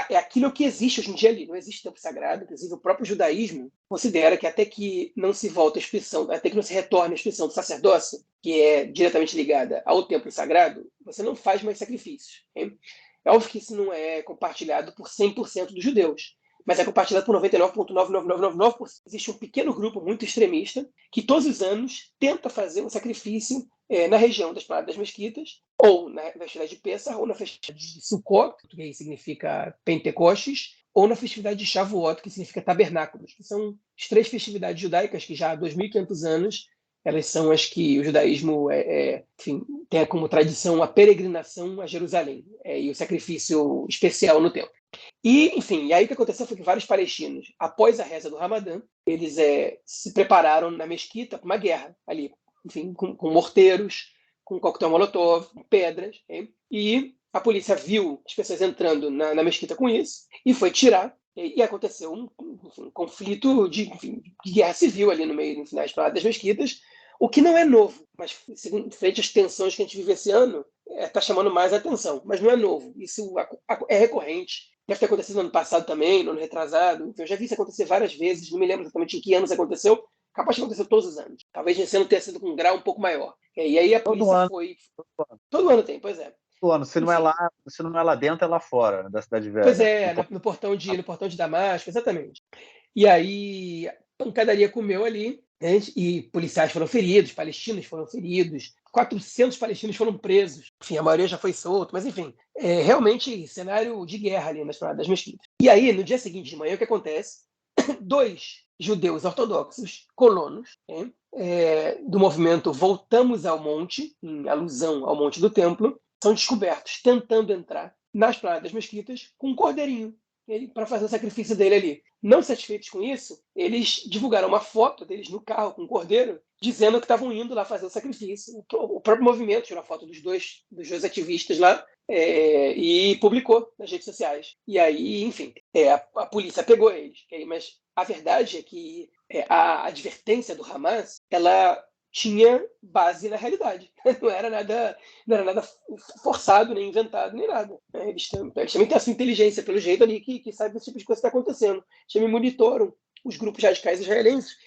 é aquilo que existe hoje em dia ali. Não existe templo sagrado. Inclusive, o próprio judaísmo considera que até que não se volte a expressão, até que não se retorne a expressão do sacerdócio, que é diretamente ligada ao templo sagrado, você não faz mais sacrifícios. Hein? É óbvio que isso não é compartilhado por 100% dos judeus, mas é compartilhado por 99,99999%. Existe um pequeno grupo muito extremista que todos os anos tenta fazer um sacrifício na região da Esplanada das Mesquitas, ou na festividade de Pêssar, ou na festividade de Sukkot, que significa Pentecostes, ou na festividade de Shavuot, que significa Tabernáculos, que são as 3 festividades judaicas que já há 2.500 anos elas são as que o judaísmo enfim, tem como tradição a peregrinação a Jerusalém e o sacrifício especial no templo. E, enfim, e aí o que aconteceu foi que vários palestinos, após a reza do Ramadã, eles se prepararam na mesquita para uma guerra ali, enfim, com morteiros, com coquetel molotov, com pedras, e a polícia viu as pessoas entrando na mesquita com isso e foi tirar. E aconteceu um conflito de guerra civil ali no meio, no final das mesquitas, o que não é novo, mas frente às tensões que a gente vive esse ano, está chamando mais a atenção, mas não é novo. Isso é recorrente. Deve ter acontecido no ano passado também, no ano retrasado. Então, eu já vi isso acontecer várias vezes, não me lembro exatamente em que anos aconteceu. Capaz de acontecer todos os anos. Talvez esse ano tenha sido com um grau um pouco maior. E aí a polícia foi... Todo ano tem, pois é. Todo ano. Se não é lá dentro, é lá fora da Cidade Velha. Pois é, no portão de Damasco, exatamente. E aí, a pancadaria comeu ali, né? E policiais foram feridos, palestinos foram feridos, 400 palestinos foram presos. Enfim, a maioria já foi solto, mas enfim, realmente cenário de guerra ali nas Esplanada das Mesquitas. E aí, no dia seguinte de manhã, o que acontece? 2 judeus ortodoxos, colonos, do movimento Voltamos ao Monte, em alusão ao Monte do Templo, são descobertos tentando entrar nas Esplanada das Mesquitas com um cordeirinho para fazer o sacrifício dele ali. Não satisfeitos com isso, eles divulgaram uma foto deles no carro com o cordeiro, dizendo que estavam indo lá fazer o sacrifício. O próprio movimento tirou a foto dos dois ativistas lá e publicou nas redes sociais. E aí, enfim, a polícia pegou eles. Mas a verdade é que a advertência do Hamas, ela tinha base na realidade. Não era nada forçado, nem inventado, nem nada. Eles também têm essa inteligência, pelo jeito ali, que sabe que esse tipo de coisa está acontecendo. Eles também monitoram os grupos radicais israelenses,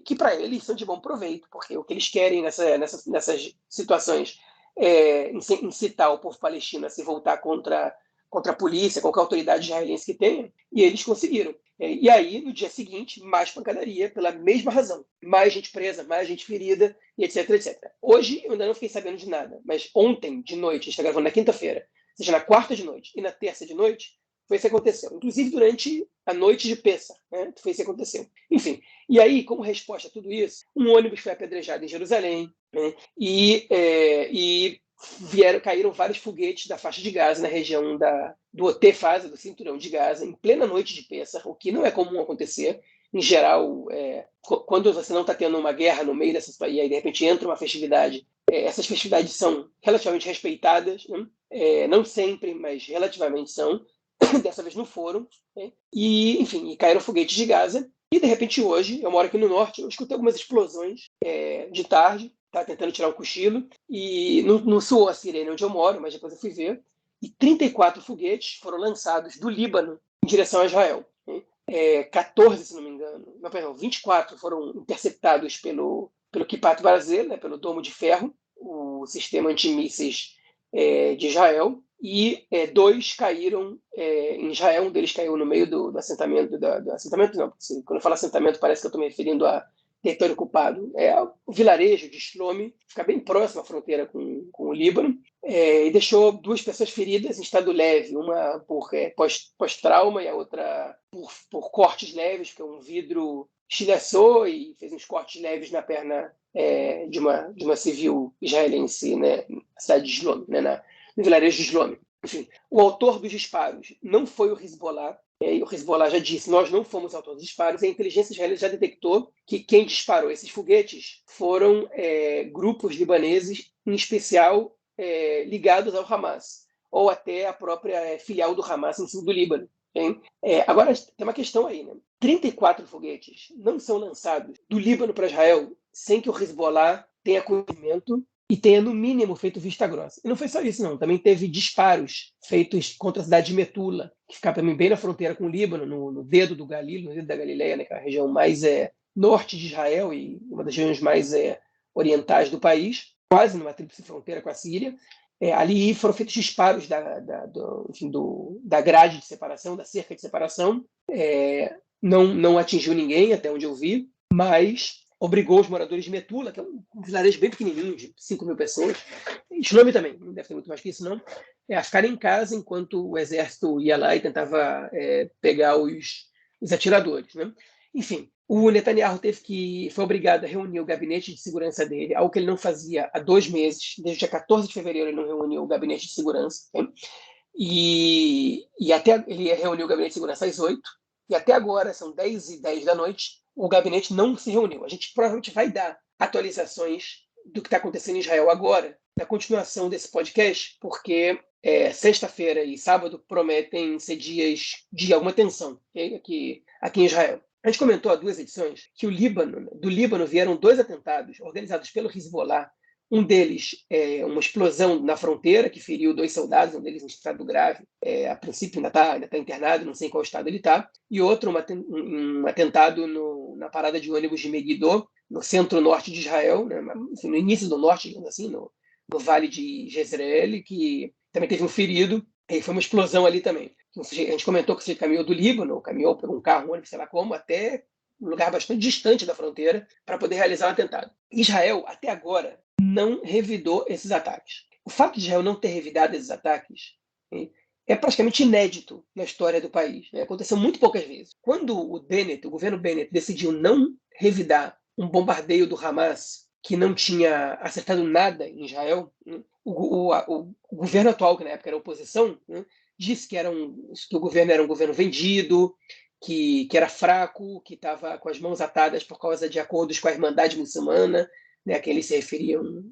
que para eles são de bom proveito, porque o que eles querem nessas situações é incitar o povo palestino a se voltar contra a polícia, qualquer autoridade israelense que tenha, e eles conseguiram. E aí, no dia seguinte, mais pancadaria pela mesma razão. Mais gente presa, mais gente ferida, e etc, etc. Hoje, eu ainda não fiquei sabendo de nada, mas ontem de noite, a gente está gravando na quinta-feira, ou seja, na quarta de noite e na terça de noite, foi isso que aconteceu. Inclusive durante a noite de Pêssar, né? Foi isso que aconteceu. Enfim, e aí, como resposta a tudo isso, um ônibus foi apedrejado em Jerusalém, né? E caíram vários foguetes da faixa de Gaza na região do Otefasa, do cinturão de Gaza, em plena noite de Pêssar, o que não é comum acontecer. Em geral, quando você não está tendo uma guerra no meio dessas, e aí de repente entra uma festividade, essas festividades são relativamente respeitadas, né? Não sempre, mas relativamente são. Dessa vez não foram, né? E, enfim, caíram foguetes de Gaza. E de repente hoje, eu moro aqui no norte, eu escutei algumas explosões de tarde, estava tentando tirar um cochilo, e não soou a sirene onde eu moro, mas depois eu fui ver, e 34 foguetes foram lançados do Líbano em direção a Israel. 14, se não me engano, não, perdão, 24 foram interceptados pelo Kipat Barzel, né, pelo Domo de Ferro, o sistema antimísseis de Israel, e 2 caíram em Israel. Um deles caiu no meio do assentamento, do assentamento não, porque quando eu falo assentamento parece que eu estou me referindo a território ocupado. O vilarejo de Shlomi, fica bem próximo à fronteira com o Líbano, e deixou 2 pessoas feridas em estado leve, uma por pós-trauma e a outra por cortes leves, porque um vidro estilhaçou e fez uns cortes leves na perna de uma civil israelense, né, na cidade de Shlomi, né, no vilarejo de Shlomi. Enfim, o autor dos disparos não foi o Hezbollah. E o Hezbollah já disse, nós não fomos autores dos disparos, e a inteligência israelense já detectou que quem disparou esses foguetes foram grupos libaneses, em especial ligados ao Hamas, ou até a própria filial do Hamas no sul do Líbano. Agora, tem uma questão aí, né? 34 foguetes não são lançados do Líbano para Israel sem que o Hezbollah tenha conhecimento e tenha, no mínimo, feito vista grossa. E não foi só isso, não. Também teve disparos feitos contra a cidade de Metula, que fica também bem na fronteira com o Líbano, no dedo do Galil, no dedo da Galileia, né, que é a região mais norte de Israel e uma das regiões mais orientais do país, quase numa tríplice fronteira com a Síria. Ali foram feitos disparos da grade de separação, da cerca de separação. Não atingiu ninguém, até onde eu vi, mas obrigou os moradores de Metula, que é um vilarejo bem pequenininho, de 5 mil pessoas, e Shlomie também, não deve ter muito mais que isso, não, a ficarem em casa enquanto o exército ia lá e tentava pegar os atiradores, né? Enfim, o Netanyahu foi obrigado a reunir o gabinete de segurança dele, algo que ele não fazia há 2 meses. Desde o dia 14 de fevereiro ele não reuniu o gabinete de segurança. Né? E até ele reuniu o gabinete de segurança às 8, e até agora, são 10h10 da noite, o gabinete não se reuniu. A gente provavelmente vai dar atualizações do que está acontecendo em Israel agora, na continuação desse podcast, porque sexta-feira e sábado prometem ser dias de alguma tensão, okay? aqui em Israel. A gente comentou há 2 edições que do Líbano vieram 2 atentados organizados pelo Hezbollah. Um deles é uma explosão na fronteira que feriu 2 soldados, um deles em estado grave. A princípio ainda tá internado, não sei em qual estado ele está. E outro, um atentado na parada de ônibus de Megiddo, no centro-norte de Israel, né, no início do norte, digamos assim, no vale de Jezreel, que também teve um ferido. E foi uma explosão ali também. A gente comentou que você caminhou do Líbano, caminhou por um carro, um ônibus, sei lá como, até um lugar bastante distante da fronteira para poder realizar um atentado. Israel, até agora, não revidou esses ataques. O fato de Israel não ter revidado esses ataques é praticamente inédito na história do país. Né? Aconteceu muito poucas vezes. Quando o governo Bennett, decidiu não revidar um bombardeio do Hamas que não tinha acertado nada em Israel, o governo atual, que na época era oposição, disse que o governo era um governo vendido, que era fraco, que estava com as mãos atadas por causa de acordos com a Irmandade Muçulmana, né, que eles se referiam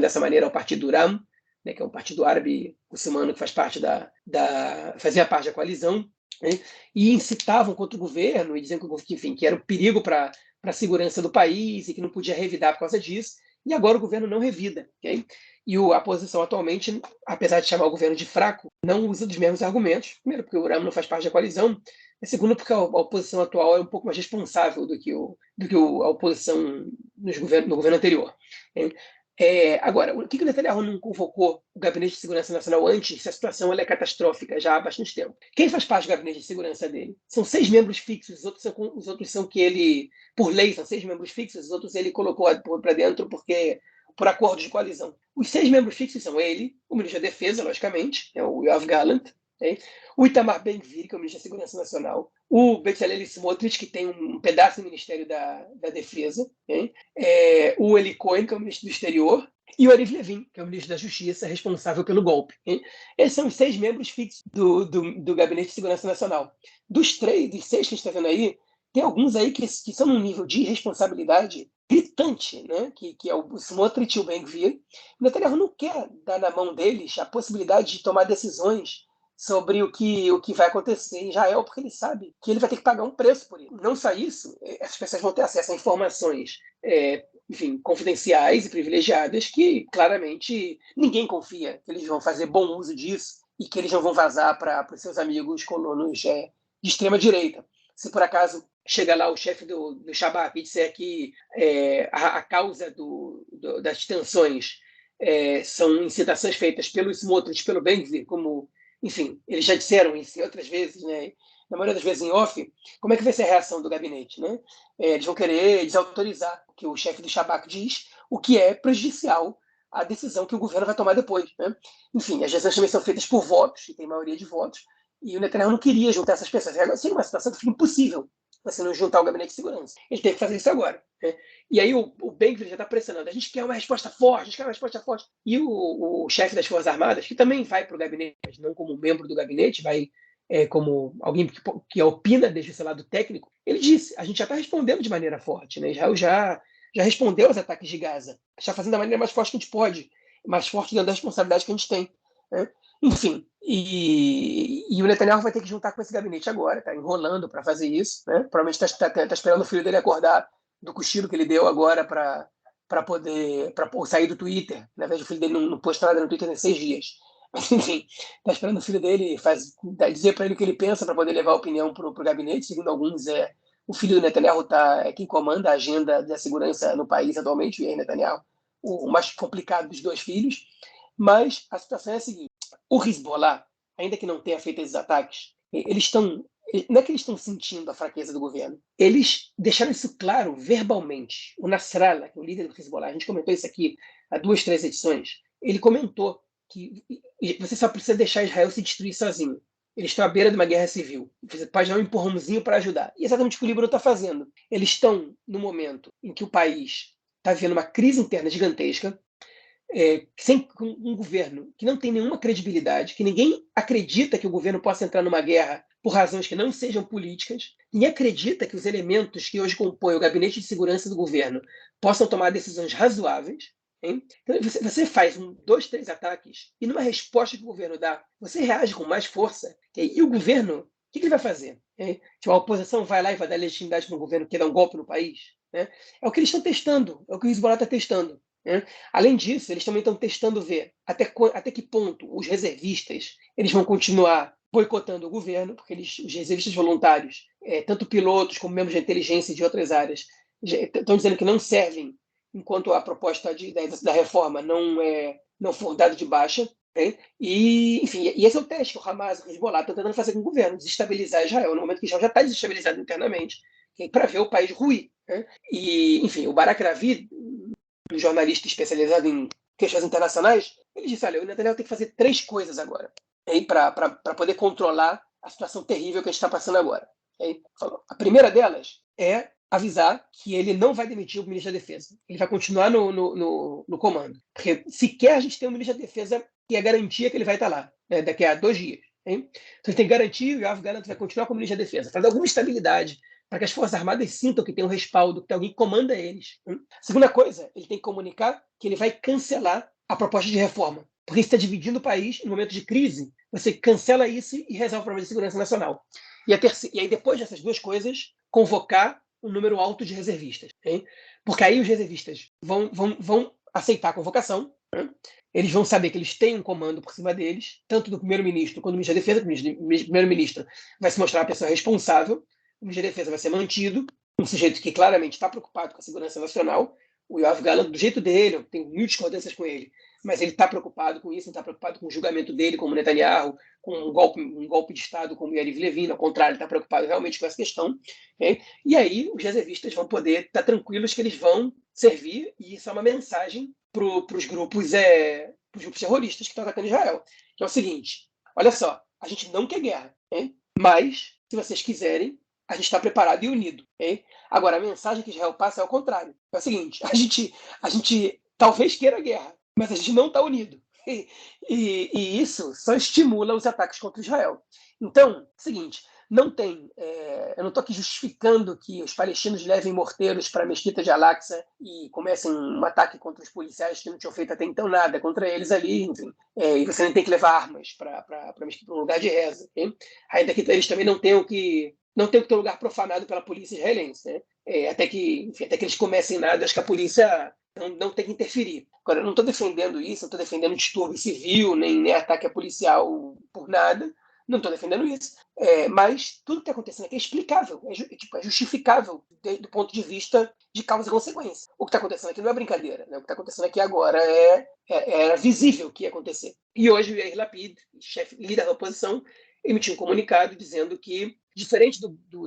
dessa maneira ao Partido Ram, né, que é um partido árabe muçulmano que fazia parte da coalizão, né, e incitavam contra o governo e diziam que, enfim, que era um perigo para a segurança do país e que não podia revidar por causa disso. E agora o governo não revida. Okay? E a oposição atualmente, apesar de chamar o governo de fraco, não usa dos mesmos argumentos. Primeiro, porque o Ram não faz parte da coalizão. E segundo, porque a oposição atual é um pouco mais responsável do que a oposição no governo anterior. Agora, por que o Netanyahu não convocou o Gabinete de Segurança Nacional antes, se a situação é catastrófica já há bastante tempo? Quem faz parte do Gabinete de Segurança dele? São 6 membros fixos, os outros são que ele, por lei, são 6 membros fixos, os outros ele colocou para dentro por acordo de coalizão. Os 6 membros fixos são ele, o ministro da Defesa, logicamente, o Yoav Gallant, o Itamar Ben-Gvir, que é o ministro da Segurança Nacional, o Bezalel Smotrich, que tem um pedaço do Ministério da Defesa, o Eli Cohen, que é o ministro do Exterior, e o Yariv Levin, que é o ministro da Justiça, responsável pelo golpe. Esses são os 6 membros fixos do Gabinete de Segurança Nacional. Dos 6 que a gente está vendo aí, tem alguns aí que são num nível de responsabilidade gritante, né? que é o Smotrich e o Ben-Gvir. O Netanyahu não quer dar na mão deles a possibilidade de tomar decisões sobre o que vai acontecer em Israel, porque ele sabe que ele vai ter que pagar um preço por isso. Não só isso, essas pessoas vão ter acesso a informações enfim, confidenciais e privilegiadas que, claramente, ninguém confia que eles vão fazer bom uso disso e que eles não vão vazar para os seus amigos colonos de extrema-direita. Se, por acaso, chega lá o chefe do Shabak e disser que a causa das tensões são incitações feitas pelo Smotrich, pelo Ben-Gvir, como, enfim, eles já disseram isso outras vezes, né? Na maioria das vezes em off, como é que vai ser a reação do gabinete? Né? Eles vão querer desautorizar o que o chefe do Shabak diz, o que é prejudicial à decisão que o governo vai tomar depois. Né? Enfim, as decisões também são feitas por votos, e tem maioria de votos, e o Netanyahu não queria juntar essas pessoas. Agora, seria uma situação que fica impossível você não juntar o gabinete de segurança. Ele tem que fazer isso agora. Né? E aí o Ben-Gvir já está pressionando. A gente quer uma resposta forte, a gente quer uma resposta forte. E o chefe das Forças Armadas, que também vai para o gabinete, mas não como membro do gabinete, vai como alguém que opina desde o seu lado técnico, ele disse, a gente já está respondendo de maneira forte. Né? Israel já respondeu aos ataques de Gaza. Está fazendo da maneira mais forte que a gente pode, mais forte dentro da responsabilidade que a gente tem. Né? Enfim, e o Netanyahu vai ter que juntar com esse gabinete agora, está enrolando para fazer isso, né? Provavelmente está esperando o filho dele acordar do cochilo que ele deu agora para poder sair do Twitter. Na verdade, o filho dele não postou nada no Twitter em 6 dias. Mas, enfim, está esperando o filho dele dizer para ele o que ele pensa para poder levar a opinião para o gabinete. Segundo alguns, o filho do Netanyahu é quem comanda a agenda da segurança no país atualmente, o Yair Netanyahu, o mais complicado dos 2 filhos. Mas a situação é a seguinte: o Hezbollah, ainda que não tenha feito esses ataques, eles estão Não é que eles estão sentindo a fraqueza do governo. Eles deixaram isso claro verbalmente. O Nasrallah, que é o líder do Hezbollah, a gente comentou isso aqui há 2, 3 edições, ele comentou que você só precisa deixar Israel se destruir sozinho. Eles estão à beira de uma guerra civil. Você pode dar um empurrãozinho para ajudar. E é exatamente o que o Líbano está fazendo. Eles estão no momento em que o país está vivendo uma crise interna gigantesca, sem um governo que não tem nenhuma credibilidade, que ninguém acredita que o governo possa entrar numa guerra por razões que não sejam políticas, ninguém acredita que os elementos que hoje compõem o gabinete de segurança do governo possam tomar decisões razoáveis. Hein? Então, você faz 2, 3 ataques e numa resposta que o governo dá, você reage com mais força. E o governo, o que ele vai fazer? Tipo, a oposição vai lá e vai dar legitimidade para um governo que quer dar um golpe no país? É o que eles estão testando, é o que o Hezbollah está testando. Além disso, eles também estão testando ver até que ponto os reservistas eles vão continuar boicotando o governo, porque os reservistas voluntários, tanto pilotos como membros de inteligência de outras áreas, estão dizendo que não servem enquanto a proposta da reforma não for dada de baixa. E, enfim, esse é o teste que o Hamas e o Hezbollah estão tentando fazer com o governo, desestabilizar Israel, no momento que Israel já está desestabilizado internamente, para ver o país ruir. E, enfim, o Barak Ravid, um jornalista especializado em questões internacionais, ele disse, olha, o Netanyahu tem que fazer 3 coisas agora para poder controlar a situação terrível que a gente está passando agora. A primeira delas é avisar que ele não vai demitir o ministro da Defesa. Ele vai continuar no comando. Porque sequer a gente tem um ministro da Defesa que é garantia que ele vai estar lá, daqui a 2 dias. Então ele tem que garantir, o Yoav Gallant vai continuar como ministro da Defesa, para dar alguma estabilidade, para que as Forças Armadas sintam que tem um respaldo, que tem alguém que comanda eles. Segunda coisa, ele tem que comunicar que ele vai cancelar a proposta de reforma, porque isso está dividindo o país em momento de crise. Você cancela isso e resolve o problema de segurança nacional. E aí, depois dessas 2 coisas, convocar um número alto de reservistas. Porque aí os reservistas vão aceitar a convocação, eles vão saber que eles têm um comando por cima deles, tanto do primeiro-ministro quanto do ministro da Defesa, que o primeiro-ministro vai se mostrar uma pessoa responsável, o ministro da Defesa vai ser mantido, um sujeito que claramente está preocupado com a segurança nacional, o Yoav Gallant, do jeito dele, eu tenho mil discordâncias com ele, mas ele está preocupado com isso, ele está preocupado com o julgamento dele como Netanyahu, com um golpe de Estado como Yariv Levin, ao contrário, ele está preocupado realmente com essa questão. E aí os reservistas vão poder estar tranquilos que eles vão servir, e isso é uma mensagem para os grupos terroristas que estão atacando Israel, que é o seguinte, olha só, a gente não quer guerra, mas, se vocês quiserem, a gente está preparado e unido. Agora, a mensagem que Israel passa é o contrário. É o seguinte, a gente talvez queira guerra, mas a gente não está unido. E isso só estimula os ataques contra Israel. Então, é o seguinte, não tem... eu não estou aqui justificando que os palestinos levem morteiros para a mesquita de Al-Aqsa e comecem um ataque contra os policiais que não tinham feito até então nada contra eles ali, enfim. E você nem tem que levar armas para um lugar de reza. Ainda que eles também não tenham que ter um lugar profanado pela polícia israelense. Até que eles comecem nada, acho que a polícia não tem que interferir. Agora, eu não estou defendendo isso, não estou defendendo distúrbio civil, nem ataque a policial por nada, não estou defendendo isso. Mas tudo que está acontecendo aqui é explicável, é justificável do ponto de vista de causa e consequência. O que está acontecendo aqui não é brincadeira, né? O que está acontecendo aqui agora era visível que ia acontecer. E hoje o Yair Lapid, líder da oposição, emitiu um comunicado dizendo que, diferente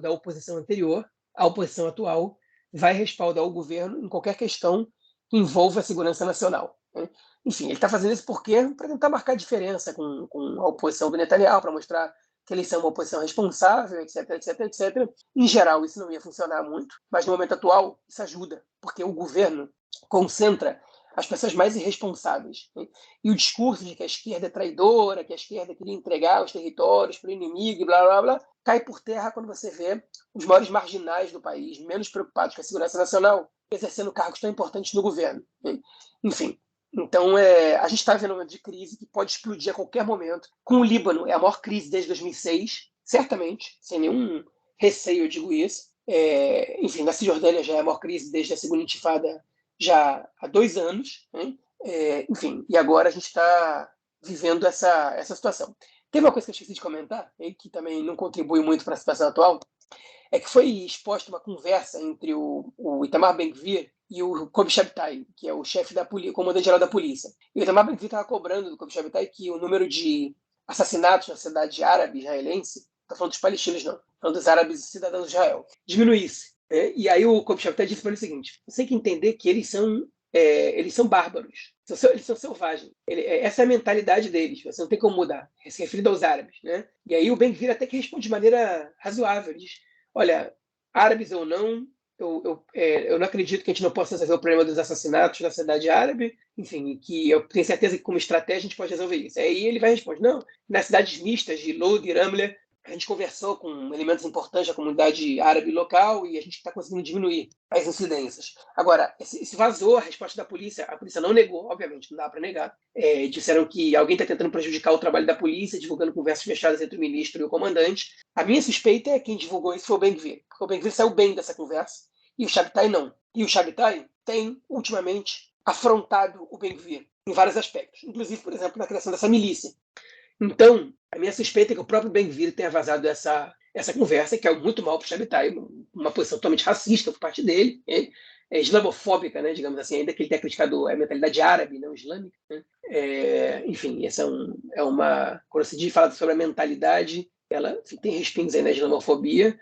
da oposição anterior, a oposição atual vai respaldar o governo em qualquer questão que envolva a segurança nacional. Enfim, ele está fazendo isso para tentar marcar diferença com a oposição do Netanyahu, para mostrar que eles são uma oposição responsável, etc, etc, etc. Em geral, isso não ia funcionar muito, mas no momento atual, isso ajuda, porque o governo concentra as pessoas mais irresponsáveis. E o discurso de que a esquerda é traidora, que a esquerda queria entregar os territórios para o inimigo, e blá, blá, blá, cai por terra quando você vê os maiores marginais do país, menos preocupados com a segurança nacional, exercendo cargos tão importantes no governo. Enfim, então a gente está vivendo um momento de crise que pode explodir a qualquer momento. Com o Líbano, é a maior crise desde 2006, certamente, sem nenhum receio eu digo isso. Enfim, na Cisjordânia já é a maior crise desde a segunda intifada, já há 2 anos. Enfim, e agora a gente está vivendo essa situação. Teve uma coisa que eu esqueci de comentar, que também não contribui muito para a situação atual, é que foi exposta uma conversa entre o Itamar Ben-Gvir e o Kobi Shabtai, que é o chefe da polícia, comandante-geral da polícia. E o Itamar Ben-Gvir estava cobrando do Kobi Shabtai que o número de assassinatos na cidade árabe israelense estou falando dos palestinos, não. Estou falando dos árabes cidadãos de Israel. Diminuísse. E aí o Kobe Shabtai disse para ele o seguinte: você tem que entender que eles são bárbaros, eles são selvagens. Essa é a mentalidade deles, você não tem como mudar. Se referindo aos árabes, né? E aí o Ben-Gvir até que responde de maneira razoável. Ele diz: olha, árabes ou não, eu não acredito que a gente não possa resolver o problema dos assassinatos na cidade árabe, enfim, que eu tenho certeza que como estratégia a gente pode resolver isso. Aí ele vai responder: não, nas cidades mistas de Lod e Ramle, a gente conversou com elementos importantes da comunidade árabe local e a gente está conseguindo diminuir as incidências. Agora, se vazou a resposta da polícia, a polícia não negou, obviamente, não dá para negar. Disseram que alguém está tentando prejudicar o trabalho da polícia, divulgando conversas fechadas entre o ministro e o comandante. A minha suspeita é que quem divulgou isso foi o Ben-Gvir, porque o Ben-Gvir saiu bem dessa conversa e o Shabtai não. E o Shabtai tem, ultimamente, afrontado o Ben-Gvir em vários aspectos, inclusive, por exemplo, na criação dessa milícia. Então, a minha suspeita é que o próprio Ben-Gvir tenha vazado essa conversa, que é muito mal para o Shabtai, uma posição totalmente racista por parte dele, islamofóbica, né, digamos assim, ainda que ele tenha criticado a mentalidade árabe, não islâmica. Né? Enfim, essa é uma... Quando se diz falar sobre a mentalidade, ela tem respingos aí na islamofobia.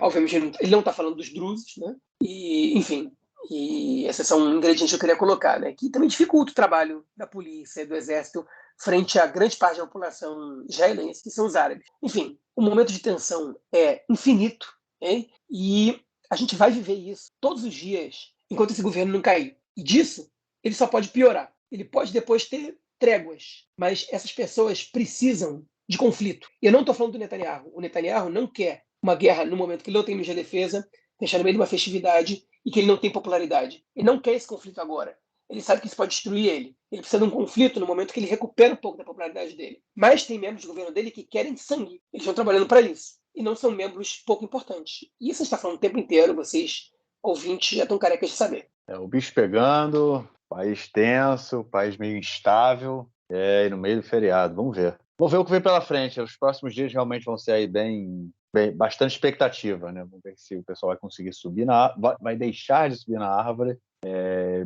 Obviamente, ele não está falando dos drusos, né? E, enfim, e esses são ingredientes que eu queria colocar, né? Que também dificulta o trabalho da polícia e do exército frente à grande parte da população israelense, que são os árabes. Enfim, o momento de tensão é infinito, hein? E a gente vai viver isso todos os dias enquanto esse governo não cair. E disso, ele só pode piorar. Ele pode depois ter tréguas, mas essas pessoas precisam de conflito. E eu não estou falando do Netanyahu. O Netanyahu não quer uma guerra no momento que ele não tem mídia de defesa, deixar no meio de uma festividade e que ele não tem popularidade. Ele não quer esse conflito agora. Ele sabe que isso pode destruir ele. Ele precisa de um conflito no momento que ele recupera um pouco da popularidade dele. Mas tem membros do governo dele que querem sangue. Eles estão trabalhando para isso. E não são membros pouco importantes. E isso a gente está falando o tempo inteiro, vocês, ouvintes, já estão carecas de saber. O bicho pegando, país tenso, país meio instável, e no meio do feriado. Vamos ver. Vamos ver o que vem pela frente. Os próximos dias realmente vão ser aí bastante expectativa, né? Vamos ver se o pessoal vai conseguir subir vai deixar de subir na árvore.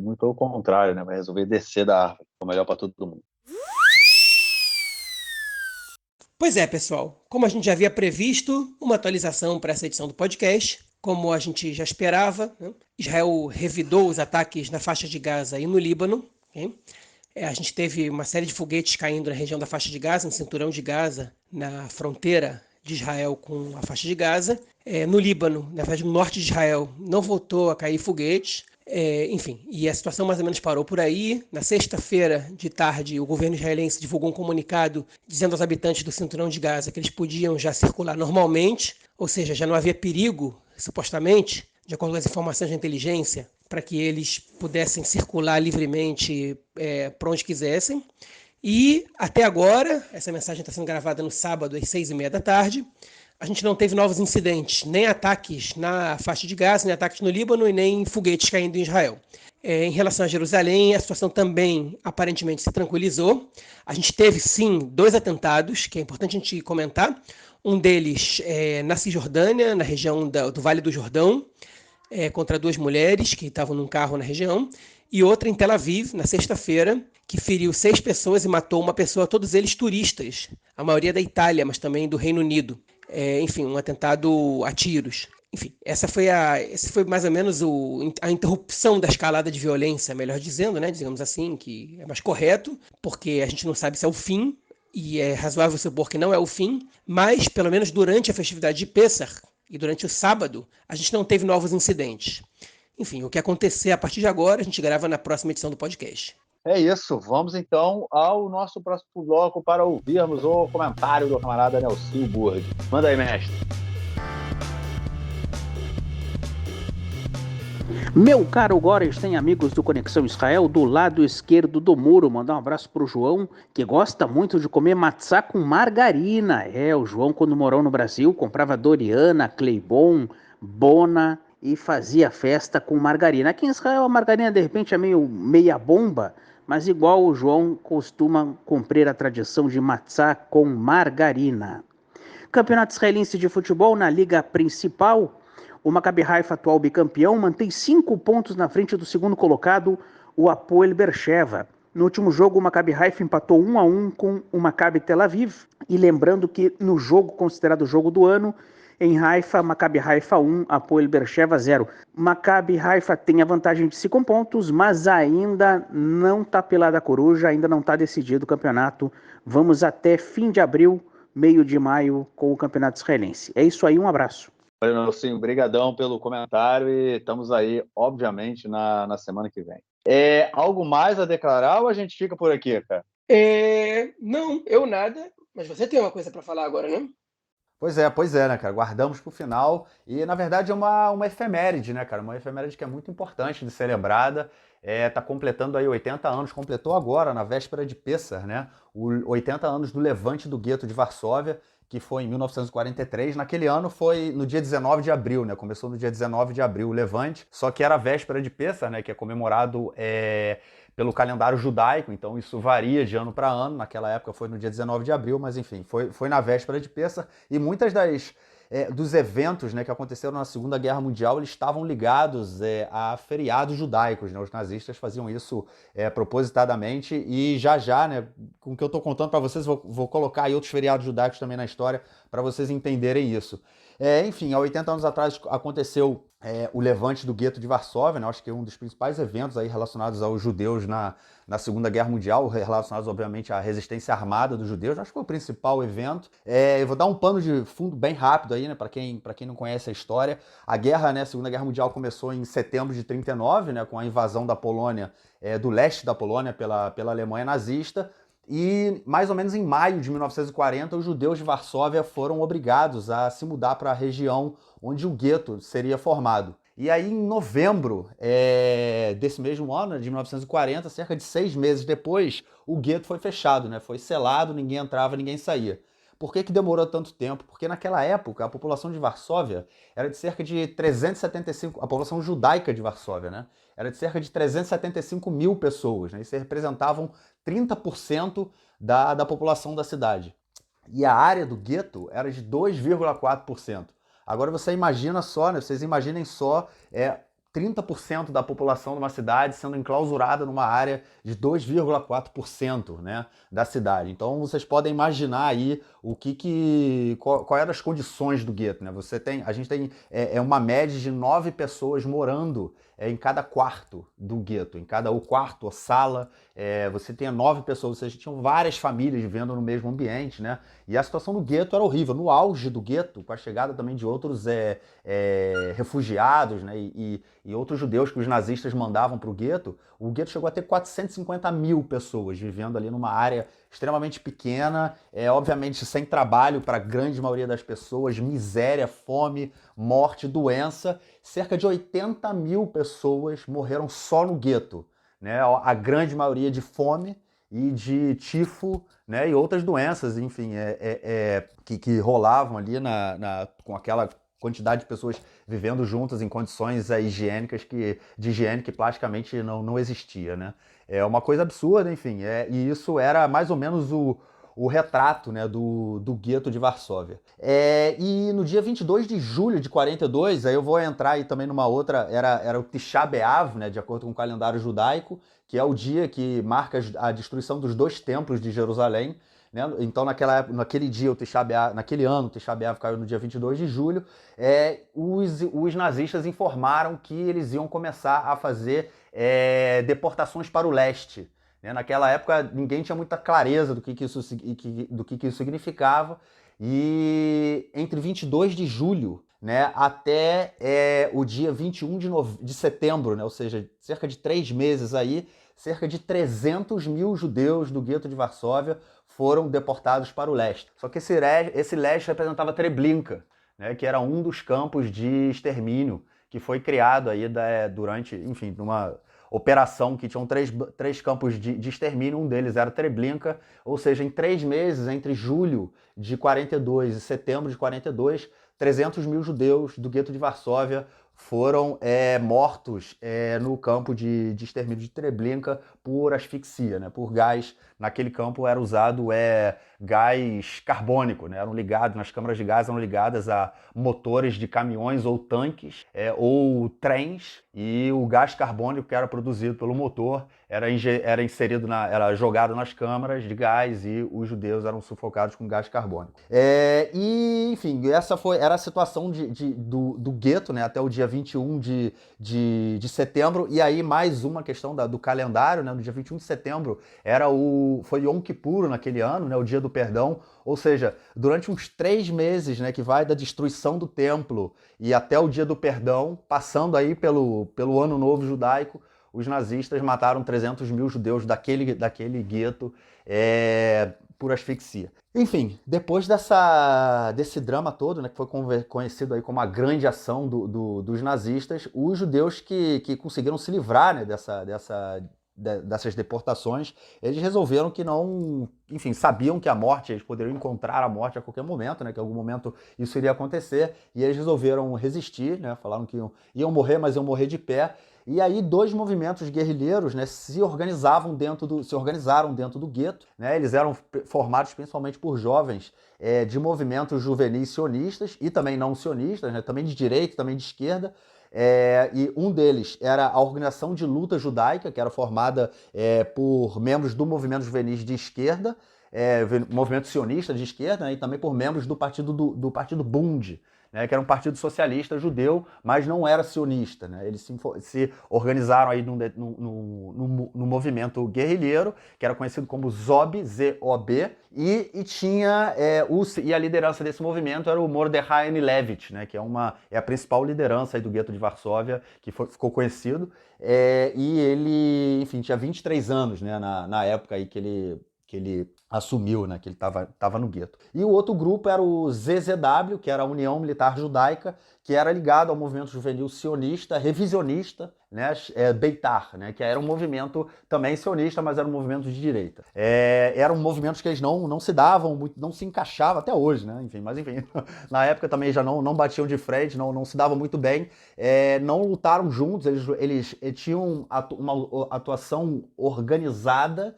Muito pelo contrário, né? Vai resolver descer da árvore. É o melhor para todo mundo. Pois é, pessoal. Como a gente já havia previsto, uma atualização para essa edição do podcast. Como a gente já esperava, né? Israel revidou os ataques na faixa de Gaza e no Líbano. Okay? A gente teve uma série de foguetes caindo na região da faixa de Gaza, no cinturão de Gaza, na fronteira de Israel com a faixa de Gaza. No Líbano, na verdade no norte de Israel, não voltou a cair foguetes. Enfim, e a situação mais ou menos parou por aí. Na sexta-feira de tarde, o governo israelense divulgou um comunicado dizendo aos habitantes do cinturão de Gaza que eles podiam já circular normalmente, ou seja, já não havia perigo, supostamente, de acordo com as informações de inteligência, para que eles pudessem circular livremente para onde quisessem. E até agora, essa mensagem está sendo gravada no sábado às 6h30 da tarde, a gente não teve novos incidentes, nem ataques na faixa de Gaza, nem ataques no Líbano e nem foguetes caindo em Israel. Em relação a Jerusalém, a situação também aparentemente se tranquilizou. A gente teve, sim, 2 atentados, que é importante a gente comentar. Um deles na Cisjordânia, na região do Vale do Jordão, contra 2 mulheres que estavam num carro na região. E outra em Tel Aviv, na sexta-feira, que feriu 6 pessoas e matou uma pessoa, todos eles turistas, a maioria da Itália, mas também do Reino Unido. Enfim, um atentado a tiros. Enfim, esse foi mais ou menos a interrupção da escalada de violência, melhor dizendo, né? Digamos assim, que é mais correto, porque a gente não sabe se é o fim, e é razoável supor que não é o fim, mas pelo menos durante a festividade de Pêssar e durante o sábado, a gente não teve novos incidentes. Enfim, o que acontecer a partir de agora, a gente grava na próxima edição do podcast. É isso, vamos então ao nosso próximo bloco para ouvirmos o comentário do camarada Nelson Burg. Manda aí, mestre. Meu caro Gorenstein, amigos do Conexão Israel, do lado esquerdo do muro, mandar um abraço pro João, que gosta muito de comer matzá com margarina. O João, quando morou no Brasil, comprava Doriana, Cleibon, Bona e fazia festa com margarina. Aqui em Israel a margarina de repente é meia bomba, mas igual o João costuma cumprir a tradição de matzá com margarina. Campeonato israelense de futebol na liga principal. O Maccabi Haifa, atual bicampeão, mantém 5 pontos na frente do segundo colocado, o Hapoel Beersheva. No último jogo, o Maccabi Haifa empatou 1-1 com o Maccabi Tel Aviv. E lembrando que no jogo considerado o jogo do ano, em Haifa, Maccabi Haifa 1, Hapoel Beersheva 0. Maccabi Haifa tem a vantagem de 5 pontos, mas ainda não está pelada a coruja, ainda não está decidido o campeonato. Vamos até fim de abril, meio de maio, com o campeonato israelense. É isso aí, um abraço. Valeu, Nelson, brigadão pelo comentário e estamos aí, obviamente, na semana que vem. Algo mais a declarar ou a gente fica por aqui, cara? Não, eu nada, mas você tem uma coisa para falar agora, né? Pois é, né, cara? Guardamos pro final. E, na verdade, é uma efeméride, né, cara? Uma efeméride que é muito importante de ser lembrada. Tá completando aí 80 anos, completou agora, na véspera de Pêssar, né? 80 anos do levante do gueto de Varsóvia, que foi em 1943. Naquele ano foi no dia 19 de abril, né? Começou no dia 19 de abril o levante, só que era a véspera de Pêssar, né? Que é comemorado pelo calendário judaico, então isso varia de ano para ano. Naquela época foi no dia 19 de abril, mas enfim, foi na véspera de Pêssar, e muitas dos eventos, né, que aconteceram na Segunda Guerra Mundial, eles estavam ligados a feriados judaicos, né? Os nazistas faziam isso propositadamente, e já, né, com o que eu estou contando para vocês, vou colocar aí outros feriados judaicos também na história para vocês entenderem isso. Enfim, há 80 anos atrás aconteceu o levante do gueto de Varsóvia, né? Acho que é um dos principais eventos aí relacionados aos judeus na Segunda Guerra Mundial, relacionados, obviamente, à resistência armada dos judeus. Acho que foi o principal evento. Eu vou dar um pano de fundo bem rápido aí, né? Para quem não conhece a história. A guerra, né? A Segunda Guerra Mundial começou em setembro de 39, né? Com a invasão da Polônia, do leste da Polônia pela Alemanha nazista. E mais ou menos em maio de 1940, os judeus de Varsóvia foram obrigados a se mudar para a região onde o gueto seria formado. E aí, em novembro desse mesmo ano, de 1940, cerca de 6 meses depois, o gueto foi fechado, né? Foi selado, ninguém entrava, ninguém saía. Por que demorou tanto tempo? Porque naquela época a população de Varsóvia era de cerca de 375, a população judaica de Varsóvia, né? Era de cerca de 375 mil pessoas, né? Isso representavam 30% da população da cidade. E a área do gueto era de 2,4%. Agora você imagina só, né? Vocês imaginem só 30% da população de uma cidade sendo enclausurada numa área de 2,4%, né, da cidade. Então vocês podem imaginar aí qual eram as condições do gueto, né? A gente tem uma média de 9 pessoas morando em cada quarto do gueto, o quarto ou sala, você tem 9 pessoas, ou seja, tinham várias famílias vivendo no mesmo ambiente, né? E a situação do gueto era horrível. No auge do gueto, com a chegada também de outros refugiados, né, e outros judeus que os nazistas mandavam para o gueto chegou a ter 450 mil pessoas vivendo ali numa área extremamente pequena, obviamente sem trabalho para a grande maioria das pessoas, miséria, fome, morte, doença. Cerca de 80 mil pessoas morreram só no gueto, né? A grande maioria de fome e de tifo, né? E outras doenças, enfim, que rolavam ali com aquela quantidade de pessoas vivendo juntas em condições de higiene que praticamente não existia, né? É uma coisa absurda, enfim, e isso era mais ou menos o retrato, né, do gueto de Varsóvia. E no dia 22 de julho de 42, aí eu vou entrar aí também numa outra, era o Tisha B'Av, né, de acordo com o calendário judaico, que é o dia que marca a destruição dos 2 templos de Jerusalém, né? Então, naquele dia, naquele ano, o Tisha B'Av caiu no dia 22 de julho, os nazistas informaram que eles iam começar a fazer deportações para o leste. Né? Naquela época, ninguém tinha muita clareza do que isso significava, e entre 22 de julho, né, até o dia 21 de setembro, né, ou seja, cerca de 3 meses aí, cerca de 300 mil judeus do gueto de Varsóvia foram deportados para o leste. Só que esse leste representava Treblinka, né, que era um dos campos de extermínio que foi criado aí durante, enfim, numa operação que tinham três campos de extermínio, um deles era Treblinka, ou seja, em 3 meses, entre julho de 42 e setembro de 42, 300 mil judeus do gueto de Varsóvia foram mortos no campo de extermínio de Treblinka por asfixia, né, por gás. Naquele campo era usado gás carbônico, né? Eram ligados, nas câmaras de gás eram ligadas a motores de caminhões ou tanques ou trens, e o gás carbônico que era produzido pelo motor era inserido, era jogado nas câmaras de gás, e os judeus eram sufocados com gás carbônico. E, enfim, essa era a situação do gueto, né, até o dia 21 de setembro. E aí mais uma questão do calendário, né, no dia 21 de setembro foi Yom Kippur naquele ano, né, o dia do perdão. Ou seja, durante uns 3 meses, né, que vai da destruição do templo e até o dia do perdão, passando aí pelo Ano Novo Judaico, os nazistas mataram 300 mil judeus daquele gueto por asfixia. Enfim, depois desse drama todo, né, que foi conhecido aí como a grande ação dos nazistas, os judeus que conseguiram se livrar, né, dessas deportações, eles resolveram que não... Enfim, sabiam que eles poderiam encontrar a morte a qualquer momento, né, que em algum momento isso iria acontecer, e eles resolveram resistir, né, falaram que iam morrer, mas iam morrer de pé. E aí 2 movimentos guerrilheiros, né, se organizaram dentro do gueto, né, eles eram formados principalmente por jovens de movimentos juvenis sionistas e também não sionistas, né, também de direita, também de esquerda. E um deles era a Organização de Luta Judaica, que era formada por membros do movimento juvenis de esquerda, movimento sionista de esquerda, né, e também por membros do partido Bund, né, que era um partido socialista judeu, mas não era sionista, né? Eles se organizaram aí no movimento guerrilheiro, que era conhecido como ZOB, Z-O-B, e tinha a liderança desse movimento era o Mordechai Anilevich, né, que é a principal liderança aí do gueto de Varsóvia, que ficou conhecido, e ele, enfim, tinha 23 anos, né, na época aí que ele assumiu, né, que ele estava no gueto. E o outro grupo era o ZZW, que era a União Militar Judaica, que era ligado ao movimento juvenil sionista, revisionista, né, Beitar, né, que era um movimento também sionista, mas era um movimento de direita. Eram movimentos que eles não se davam muito, não se encaixavam até hoje, né, enfim, na época também já não batiam de frente, não se davam muito bem, não lutaram juntos, eles tinham uma atuação organizada,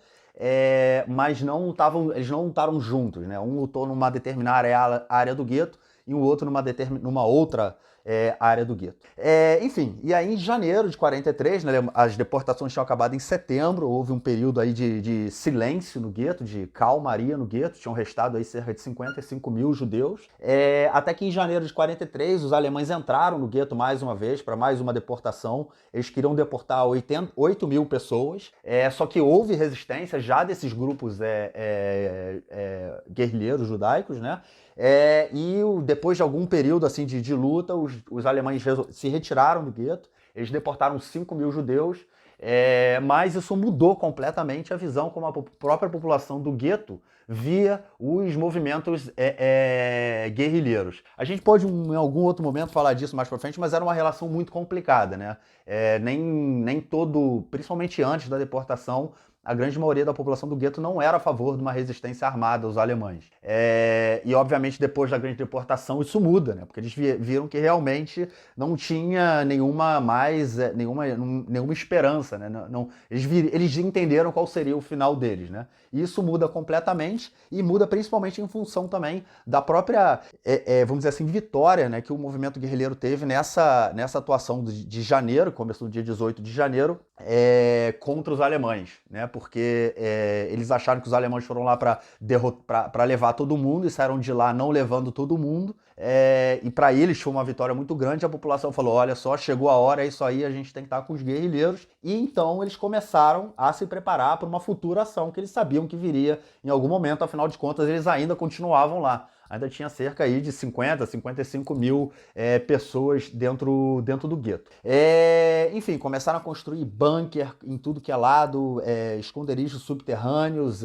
mas eles não lutaram juntos, né? Um lutou numa determinada área do gueto e o outro numa outra área do gueto. Enfim, e aí em janeiro de 43, né, as deportações tinham acabado em setembro, houve um período aí de silêncio no gueto, de calmaria no gueto, tinham restado aí cerca de 55 mil judeus, até que em janeiro de 43 os alemães entraram no gueto mais uma vez, para mais uma deportação. Eles queriam deportar 8 mil pessoas, só que houve resistência já desses grupos guerrilheiros judaicos, né? E depois de algum período assim, de luta, os alemães se retiraram do gueto, eles deportaram 5 mil judeus, mas isso mudou completamente a visão como a própria população do gueto via os movimentos guerrilheiros. A gente pode em algum outro momento falar disso mais pra frente, mas era uma relação muito complicada, né? Principalmente antes da deportação, a grande maioria da população do gueto não era a favor de uma resistência armada aos alemães. E, obviamente, depois da grande deportação, isso muda, né? Porque eles viram que realmente não tinha nenhuma esperança, né? Eles entenderam qual seria o final deles, né? E isso muda completamente, e muda principalmente em função também da própria, vamos dizer assim, vitória, né, que o movimento guerrilheiro teve nessa atuação de janeiro, começou no dia 18 de janeiro, contra os alemães, né? Porque eles acharam que os alemães foram lá para levar todo mundo e saíram de lá não levando todo mundo. E para eles foi uma vitória muito grande. A população falou: olha só, chegou a hora, é isso aí, a gente tem que estar com os guerrilheiros. E então eles começaram a se preparar para uma futura ação que eles sabiam que viria em algum momento. Afinal de contas, eles ainda continuavam lá. Ainda tinha cerca aí de 50, 55 mil pessoas dentro do gueto. Enfim, começaram a construir bunker em tudo que é lado, esconderijos subterrâneos,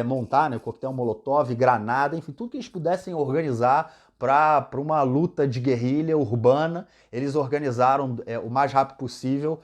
montar, né, coquetel molotov, granada, enfim, tudo que eles pudessem organizar para uma luta de guerrilha urbana. Eles organizaram o mais rápido possível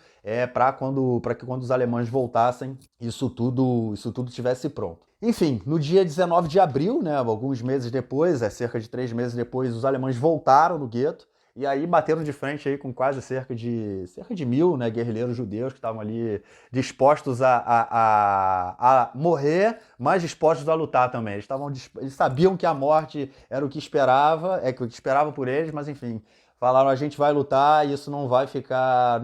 para que quando os alemães voltassem, isso tudo estivesse pronto. Enfim, no dia 19 de abril, né, alguns meses depois, cerca de 3 meses depois, os alemães voltaram no gueto. e aí bateram de frente aí com quase cerca de 1.000, né, guerrilheiros judeus que estavam ali dispostos a morrer, mas dispostos a lutar também. Eles sabiam que a morte era o que esperava, o que esperava por eles, mas enfim, falaram, a gente vai lutar e isso não vai ficar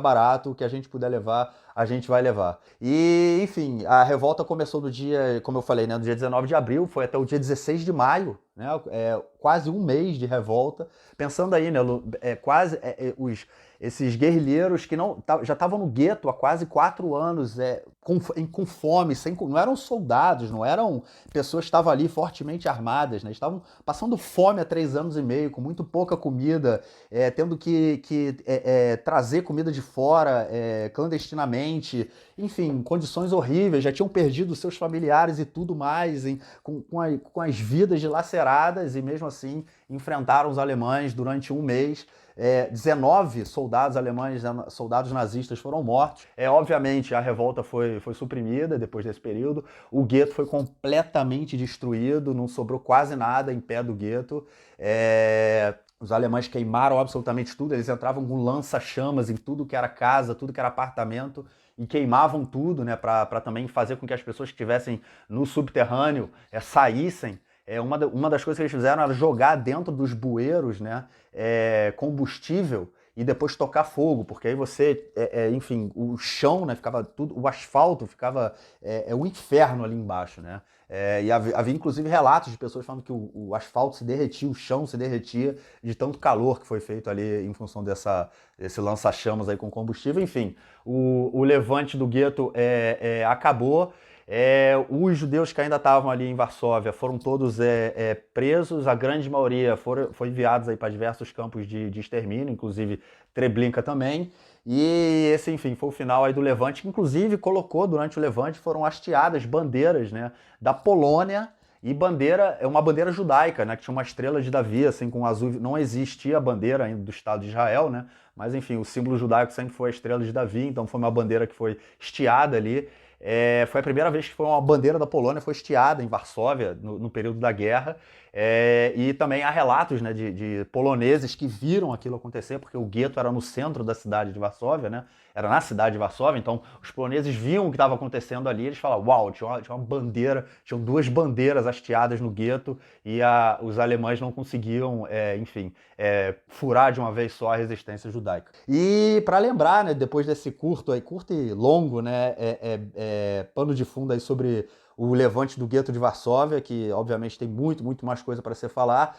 barato, o que a gente puder levar, a gente vai levar. E, enfim, a revolta começou no dia, como eu falei, né, no dia 19 de abril, foi até o dia 16 de maio, né, quase um mês de revolta. Pensando aí, né, esses guerrilheiros que já estavam no gueto há quase 4 anos, com fome, não eram soldados, não eram pessoas que estavam ali fortemente armadas, né, estavam passando fome há 3 anos e meio, com muito pouca comida, tendo que trazer comida de fora clandestinamente, enfim, condições horríveis, já tinham perdido seus familiares e tudo mais, com as vidas dilaceradas, e mesmo assim enfrentaram os alemães durante um mês. 19 soldados alemães, soldados nazistas foram mortos. Obviamente a revolta foi suprimida depois desse período, o gueto foi completamente destruído, não sobrou quase nada em pé do gueto. Os alemães queimaram absolutamente tudo, eles entravam com lança-chamas em tudo que era casa, tudo que era apartamento, e queimavam tudo, né, para também fazer com que as pessoas que estivessem no subterrâneo saíssem. Uma das coisas que eles fizeram era jogar dentro dos bueiros, né, combustível e depois tocar fogo, porque aí você, enfim, o chão, né, ficava tudo, o asfalto ficava o inferno ali embaixo, né? E havia inclusive relatos de pessoas falando que o asfalto se derretia, o chão se derretia de tanto calor que foi feito ali em função desse lança-chamas aí com combustível. Enfim, o levante do gueto acabou. Os judeus que ainda estavam ali em Varsóvia foram todos presos, a grande maioria foi enviados aí para diversos campos de extermínio, inclusive Treblinka também. E esse, enfim, foi o final aí do levante, que inclusive colocou, durante o levante, foram hasteadas bandeiras, né, da Polônia, e uma bandeira judaica, né, que tinha uma estrela de Davi, assim, com azul. Não existia a bandeira ainda do Estado de Israel, né, mas enfim, o símbolo judaico sempre foi a estrela de Davi, então foi uma bandeira que foi hasteada ali. Foi a primeira vez que uma bandeira da Polônia foi hasteada em Varsóvia no período da guerra. E também há relatos, né, de poloneses que viram aquilo acontecer, porque o gueto era no centro da cidade de Varsóvia, né? Era na cidade de Varsóvia, então os poloneses viam o que estava acontecendo ali, eles falavam, uau, tinha uma bandeira, tinham 2 bandeiras hasteadas no gueto, e os alemães não conseguiam, enfim, furar de uma vez só a resistência judaica. E para lembrar, né, depois desse curto e longo, né, pano de fundo aí sobre o levante do gueto de Varsóvia, que obviamente tem muito, muito mais coisa para se falar,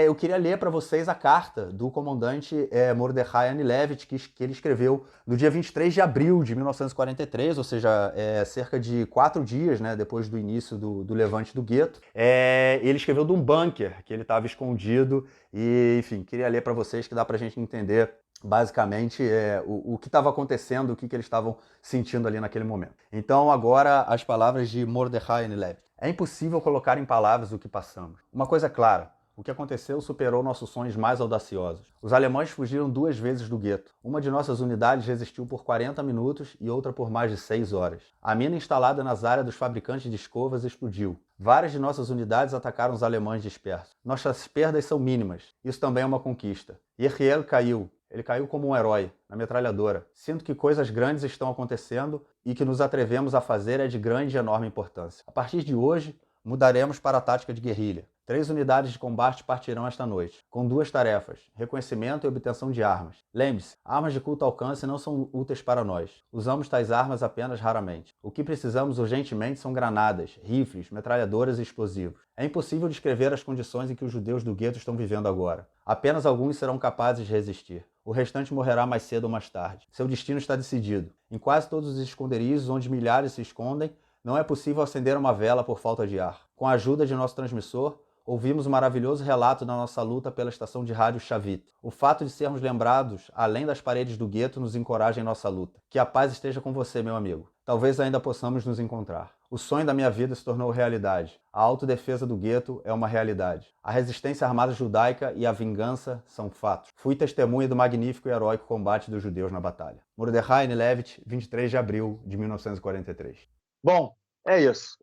eu queria ler para vocês a carta do comandante Mordechai Anielewicz, que ele escreveu no dia 23 de abril de 1943, ou seja, cerca de 4 dias, né, depois do início do levante do gueto. Ele escreveu de um bunker que ele estava escondido e, enfim, queria ler para vocês, que dá para a gente entender basicamente o que estava acontecendo, o que eles estavam sentindo ali naquele momento. Então agora as palavras de Mordechai Anielewicz. É impossível colocar em palavras o que passamos. Uma coisa é clara, o que aconteceu superou nossos sonhos mais audaciosos. Os alemães fugiram 2 vezes do gueto. Uma de nossas unidades resistiu por 40 minutos e outra por mais de 6 horas. A mina instalada nas áreas dos fabricantes de escovas explodiu. Várias de nossas unidades atacaram os alemães dispersos. Nossas perdas são mínimas. Isso também é uma conquista. Yehiel caiu. Ele caiu como um herói, na metralhadora. Sinto que coisas grandes estão acontecendo e que nos atrevemos a fazer é de grande e enorme importância. A partir de hoje, mudaremos para a tática de guerrilha. 3 unidades de combate partirão esta noite, com 2 tarefas, reconhecimento e obtenção de armas. Lembre-se, armas de curto alcance não são úteis para nós. Usamos tais armas apenas raramente. O que precisamos urgentemente são granadas, rifles, metralhadoras e explosivos. É impossível descrever as condições em que os judeus do gueto estão vivendo agora. Apenas alguns serão capazes de resistir. O restante morrerá mais cedo ou mais tarde. Seu destino está decidido. Em quase todos os esconderijos onde milhares se escondem, não é possível acender uma vela por falta de ar. Com a ajuda de nosso transmissor, ouvimos um maravilhoso relato da nossa luta pela estação de rádio Shavit. O fato de sermos lembrados, além das paredes do gueto, nos encoraja em nossa luta. Que a paz esteja com você, meu amigo. Talvez ainda possamos nos encontrar. O sonho da minha vida se tornou realidade. A autodefesa do gueto é uma realidade. A resistência armada judaica e a vingança são fatos. Fui testemunha do magnífico e heróico combate dos judeus na batalha. Mordechai Anielewicz, 23 de abril de 1943. Bom, é isso.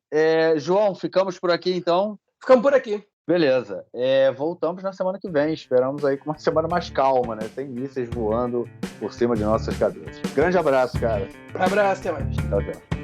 João, ficamos por aqui então. Ficamos por aqui. Beleza. Voltamos na semana que vem. Esperamos aí com uma semana mais calma, né? Sem mísseis voando por cima de nossas cabeças. Grande abraço, cara. Abraço, até mais. Tchau, tchau.